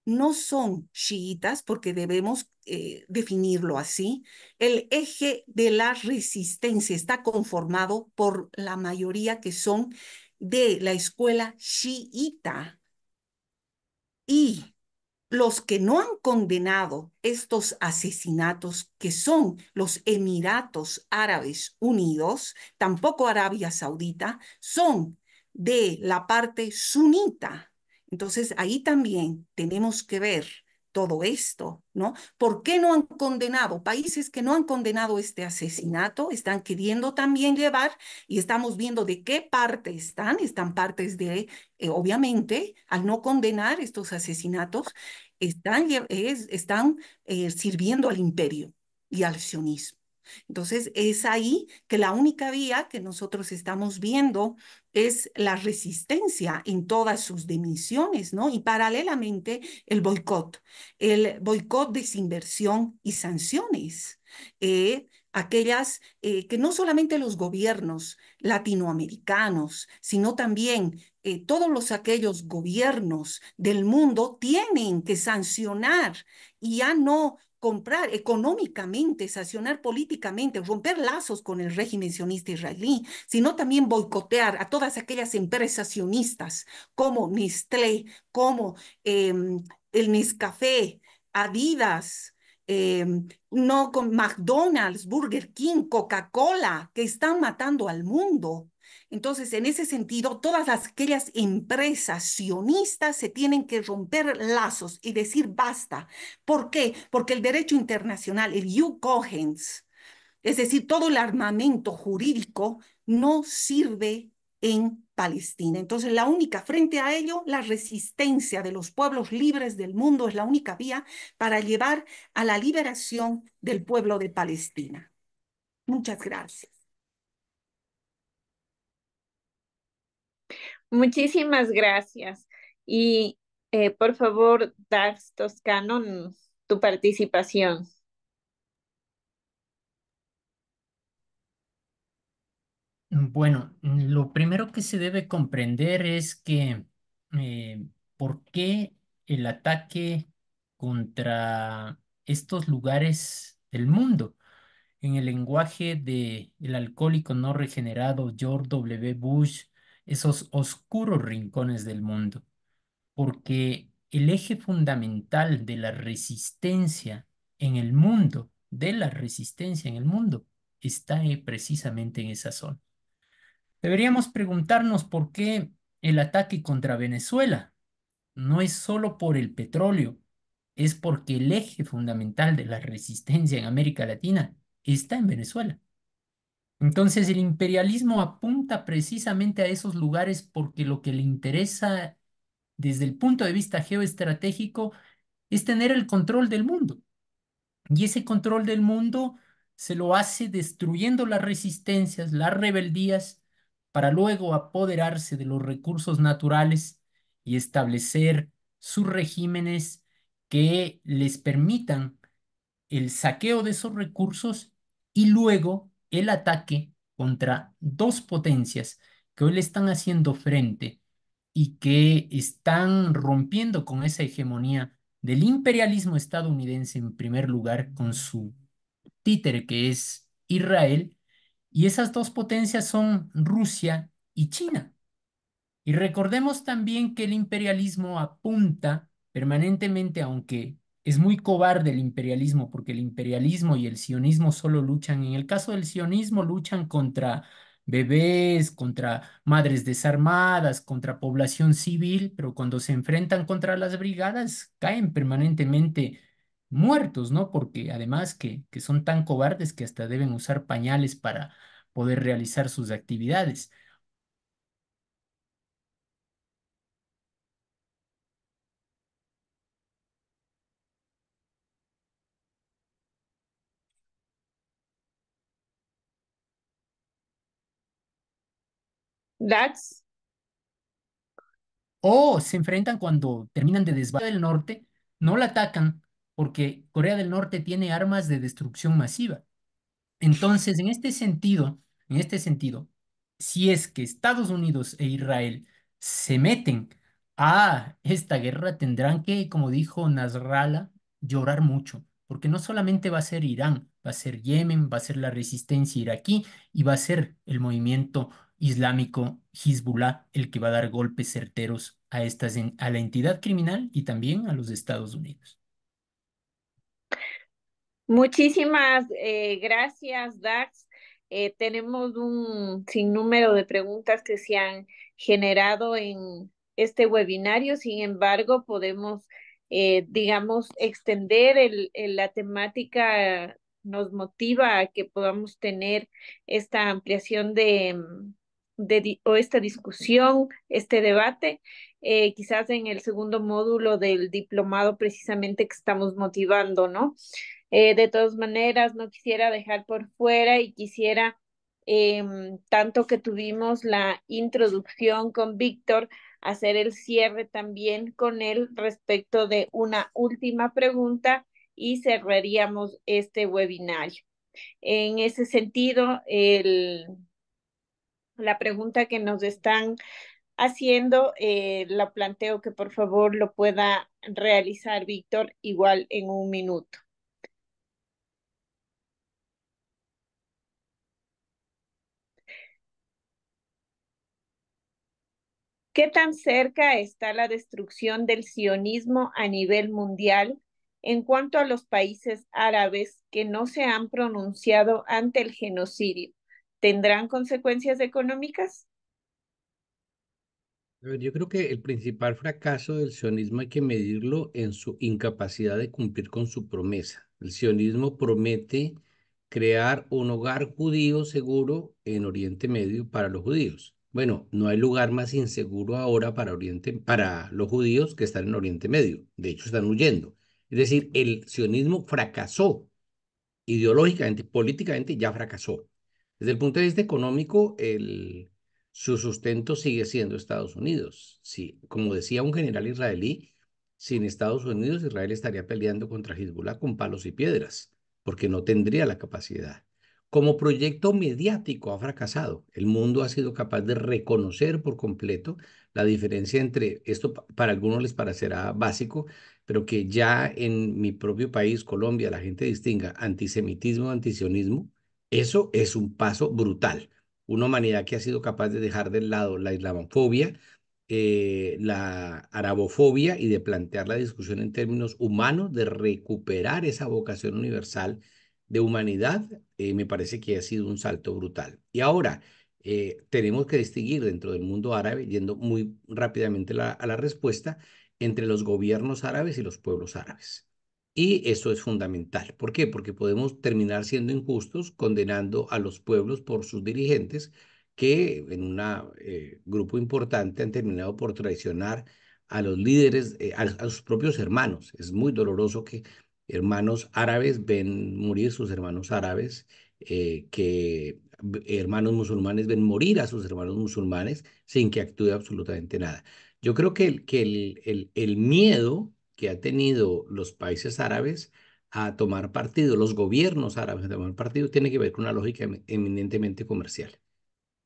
Speaker 6: no son chiitas, porque debemos definirlo así. El eje de la resistencia está conformado por la mayoría que son de la escuela chiita, y los que no han condenado estos asesinatos, que son los Emiratos Árabes Unidos, tampoco Arabia Saudita, son de la parte sunita. Entonces, ahí también tenemos que ver todo esto, ¿no? ¿Por qué no han condenado? Países que no han condenado este asesinato están queriendo también llevar, y estamos viendo de qué parte están partes de, obviamente, al no condenar estos asesinatos, están sirviendo al imperio y al sionismo. Entonces, es ahí que la única vía que nosotros estamos viendo es la resistencia en todas sus dimensiones, ¿no? Y paralelamente el boicot, desinversión y sanciones. Aquellas que no solamente los gobiernos latinoamericanos, sino también todos aquellos gobiernos del mundo tienen que sancionar, y ya no comprar económicamente, sancionar políticamente, romper lazos con el régimen sionista israelí, sino también boicotear a todas aquellas empresas sionistas como Nestlé, como el Nescafé, Adidas, no con McDonald's, Burger King, Coca-Cola, que están matando al mundo. Entonces, en ese sentido, todas aquellas empresas sionistas se tienen que romper lazos y decir basta. ¿Por qué? Porque el derecho internacional, el ius cogens, es decir, todo el armamento jurídico, no sirve en Palestina. Entonces, la única, frente a ello, la resistencia de los pueblos libres del mundo es la única vía para llevar a la liberación del pueblo de Palestina. Muchas gracias.
Speaker 2: Muchísimas gracias. Y por favor, Dax Toscano, tu participación.
Speaker 7: Bueno, lo primero que se debe comprender es que por qué el ataque contra estos lugares del mundo. en el lenguaje de el alcohólico no regenerado George W. Bush, esos oscuros rincones del mundo, porque el eje fundamental de la resistencia en el mundo, de la resistencia en el mundo, está precisamente en esa zona. Deberíamos preguntarnos por qué el ataque contra Venezuela no es solo por el petróleo, es porque el eje fundamental de la resistencia en América Latina está en Venezuela. Entonces el imperialismo apunta precisamente a esos lugares porque lo que le interesa desde el punto de vista geoestratégico es tener el control del mundo. Y ese control del mundo se lo hace destruyendo las resistencias, las rebeldías, para luego apoderarse de los recursos naturales y establecer sus regímenes que les permitan el saqueo de esos recursos y luego el ataque contra dos potencias que hoy le están haciendo frente y que están rompiendo con esa hegemonía del imperialismo estadounidense en primer lugar con su títere que es Israel, y esas dos potencias son Rusia y China. Y recordemos también que el imperialismo apunta permanentemente, aunque es muy cobarde el imperialismo, porque el imperialismo y el sionismo solo luchan, en el caso del sionismo luchan contra bebés, contra madres desarmadas, contra población civil, pero cuando se enfrentan contra las brigadas caen permanentemente muertos, ¿no? Porque además que son tan cobardes que hasta deben usar pañales para poder realizar sus actividades.
Speaker 2: Dax,
Speaker 7: O se enfrentan cuando terminan de desbaratar del norte, no la atacan porque Corea del Norte tiene armas de destrucción masiva. Entonces, en este sentido, si es que Estados Unidos e Israel se meten a esta guerra, tendrán que, como dijo Nasrallah, llorar mucho, porque no solamente va a ser Irán, va a ser Yemen, va a ser la resistencia iraquí y va a ser el movimiento islámico Hezbollah el que va a dar golpes certeros a a la entidad criminal y también a los Estados Unidos.
Speaker 2: muchísimas gracias, Dax. Tenemos un sinnúmero de preguntas que se han generado en este webinario. Sin embargo, podemos, digamos, extender la temática. Nos motiva a que podamos tener esta ampliación o esta discusión, este debate, quizás en el segundo módulo del diplomado precisamente que estamos motivando, ¿no? De todas maneras, no quisiera dejar por fuera y quisiera, tanto que tuvimos la introducción con Víctor, hacer el cierre también con él respecto de una última pregunta y cerraríamos este webinario. En ese sentido, la pregunta que nos están haciendo, la planteo que por favor lo pueda realizar Víctor igual en un minuto. ¿Qué tan cerca está la destrucción del sionismo a nivel mundial en cuanto a los países árabes que no se han pronunciado ante el genocidio? ¿Tendrán consecuencias económicas?
Speaker 3: A ver, yo creo que el principal fracaso del sionismo hay que medirlo en su incapacidad de cumplir con su promesa. El sionismo promete crear un hogar judío seguro en Oriente Medio para los judíos. Bueno, no hay lugar más inseguro ahora para los judíos que están en Oriente Medio. De hecho, están huyendo. Es decir, el sionismo fracasó ideológicamente, políticamente ya fracasó. Desde el punto de vista económico, su sustento sigue siendo Estados Unidos. Sí, como decía un general israelí, sin Estados Unidos, Israel estaría peleando contra Hezbollah con palos y piedras, porque no tendría la capacidad. Como proyecto mediático ha fracasado. El mundo ha sido capaz de reconocer por completo la diferencia entre esto, para algunos les parecerá básico, pero que ya en mi propio país, Colombia, la gente distinga antisemitismo, antisionismo, Eso es un paso brutal. Una humanidad que ha sido capaz de dejar de lado la islamofobia, la arabofobia y de plantear la discusión en términos humanos, de recuperar esa vocación universal de humanidad, me parece que ha sido un salto brutal. Y ahora tenemos que distinguir dentro del mundo árabe, yendo muy rápidamente a la respuesta, entre los gobiernos árabes y los pueblos árabes. Y eso es fundamental. ¿Por qué? Porque podemos terminar siendo injustos condenando a los pueblos por sus dirigentes que en un grupo importante han terminado por traicionar a los líderes, a sus propios hermanos. Es muy doloroso que hermanos árabes ven morir sus hermanos árabes, que hermanos musulmanes ven morir a sus hermanos musulmanes sin que actúe absolutamente nada. Yo creo que el miedo que ha tenido los países árabes a tomar partido, los gobiernos árabes a tomar partido, tiene que ver con una lógica eminentemente comercial.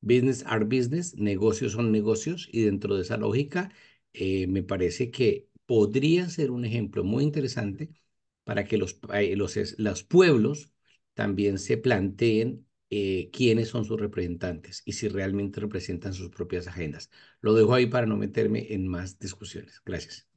Speaker 3: Business are business, negocios son negocios, y dentro de esa lógica me parece que podría ser un ejemplo muy interesante para que los pueblos también se planteen quiénes son sus representantes y si realmente representan sus propias agendas. Lo dejo ahí para no meterme en más discusiones. Gracias.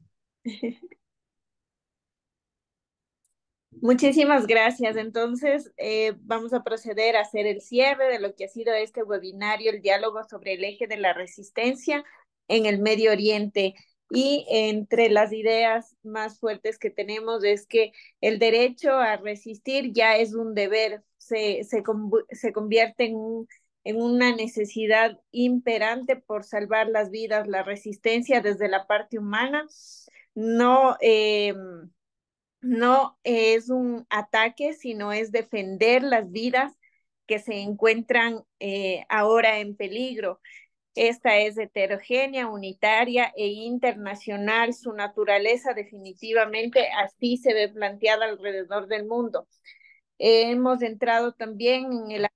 Speaker 2: Muchísimas gracias. Entonces, vamos a proceder a hacer el cierre de lo que ha sido este webinario, el diálogo sobre el eje de la resistencia en el Medio Oriente. Y entre las ideas más fuertes que tenemos es que el derecho a resistir ya es un deber, se convierte en una necesidad imperante por salvar las vidas, la resistencia desde la parte humana. No, no es un ataque, sino es defender las vidas que se encuentran ahora en peligro. Esta es heterogénea, unitaria e internacional. Su naturaleza definitivamente así se ve planteada alrededor del mundo. Hemos entrado también en el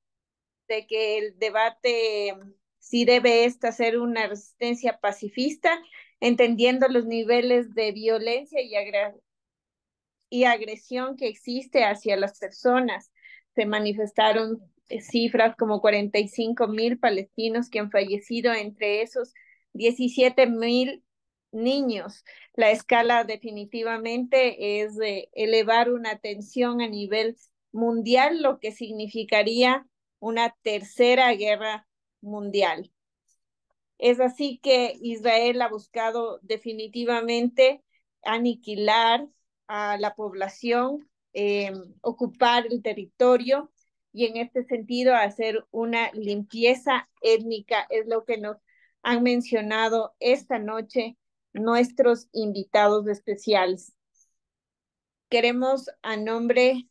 Speaker 2: de que el debate si debe esta ser una resistencia pacifista, entendiendo los niveles de violencia y agresión que existe hacia las personas. Se manifestaron cifras como 45.000 palestinos que han fallecido, entre esos 17.000 niños. La escala definitivamente es de elevar una tensión a nivel mundial, lo que significaría una tercera guerra mundial. Es así que Israel ha buscado definitivamente aniquilar a la población, ocupar el territorio y en este sentido hacer una limpieza étnica, es lo que nos han mencionado esta noche nuestros invitados especiales. Queremos, a nombre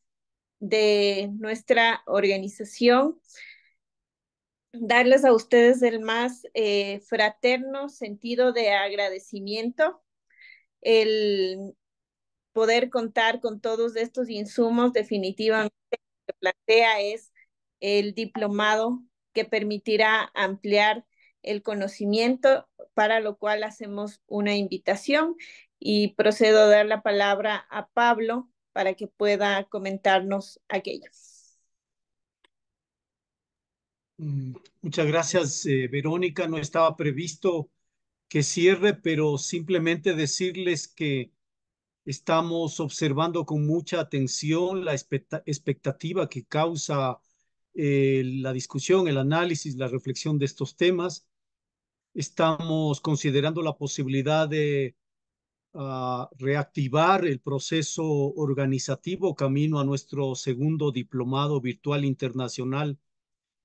Speaker 2: de nuestra organización, darles a ustedes el más fraterno sentido de agradecimiento, el poder contar con todos estos insumos. Definitivamente lo que plantea es el diplomado que permitirá ampliar el conocimiento, para lo cual hacemos una invitación y procedo a dar la palabra a Pablo para que pueda comentarnos aquello.
Speaker 1: Muchas gracias, Verónica. No estaba previsto que cierre, pero simplemente decirles que estamos observando con mucha atención la expectativa que causa la discusión, el análisis, la reflexión de estos temas. Estamos considerando la posibilidad de reactivar el proceso organizativo camino a nuestro segundo diplomado virtual internacional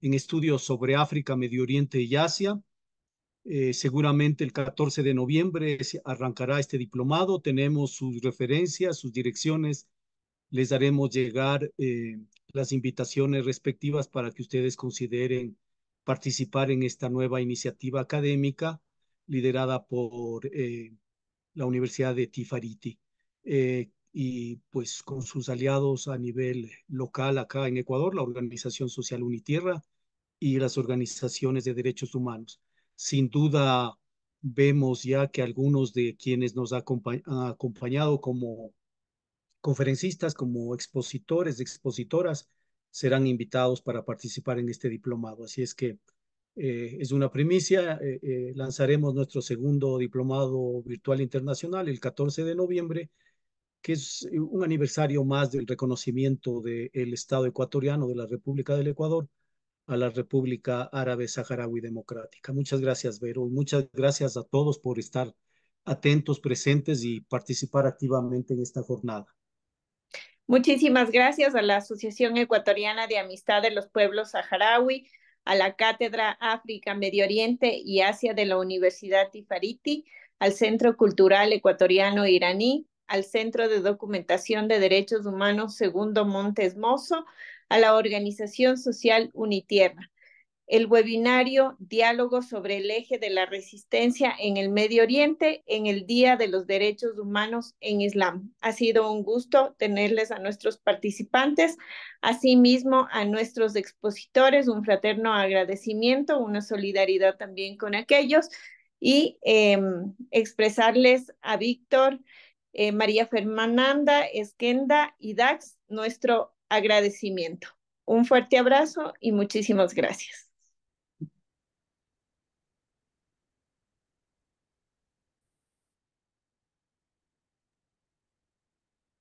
Speaker 1: en estudios sobre África, Medio Oriente y Asia. Seguramente el 14 de noviembre se arrancará este diplomado. Tenemos sus referencias, sus direcciones. Les daremos llegar las invitaciones respectivas para que ustedes consideren participar en esta nueva iniciativa académica liderada por la Universidad de Tifariti y pues con sus aliados a nivel local acá en Ecuador, la Organización Social Unitierra y las organizaciones de derechos humanos. Sin duda, vemos ya que algunos de quienes nos han acompañado como conferencistas, como expositores, expositoras, serán invitados para participar en este diplomado. Así es que es una primicia. Lanzaremos nuestro segundo diplomado virtual internacional el 14 de noviembre, que es un aniversario más del reconocimiento del Estado ecuatoriano de la República del Ecuador a la República Árabe Saharaui Democrática. Muchas gracias, Vero, y muchas gracias a todos por estar atentos, presentes y participar activamente en esta jornada.
Speaker 2: Muchísimas gracias a la Asociación Ecuatoriana de Amistad de los Pueblos Saharaui, a la Cátedra África, Medio Oriente y Asia de la Universidad Tifariti, al Centro Cultural Ecuatoriano Iraní, al Centro de Documentación de Derechos Humanos Segundo Montes Mozo, a la Organización Social Unitierra. El webinario Diálogo sobre el eje de la resistencia en el Medio Oriente en el Día de los Derechos Humanos en Islam. Ha sido un gusto tenerles a nuestros participantes, asimismo a nuestros expositores, un fraterno agradecimiento, una solidaridad también con aquellos y expresarles a Víctor, María Fernanda, Esquenda y Dax nuestro agradecimiento. Un fuerte abrazo y muchísimas gracias.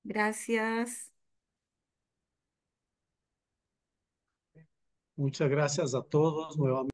Speaker 6: Gracias.
Speaker 1: Muchas gracias a todos nuevamente.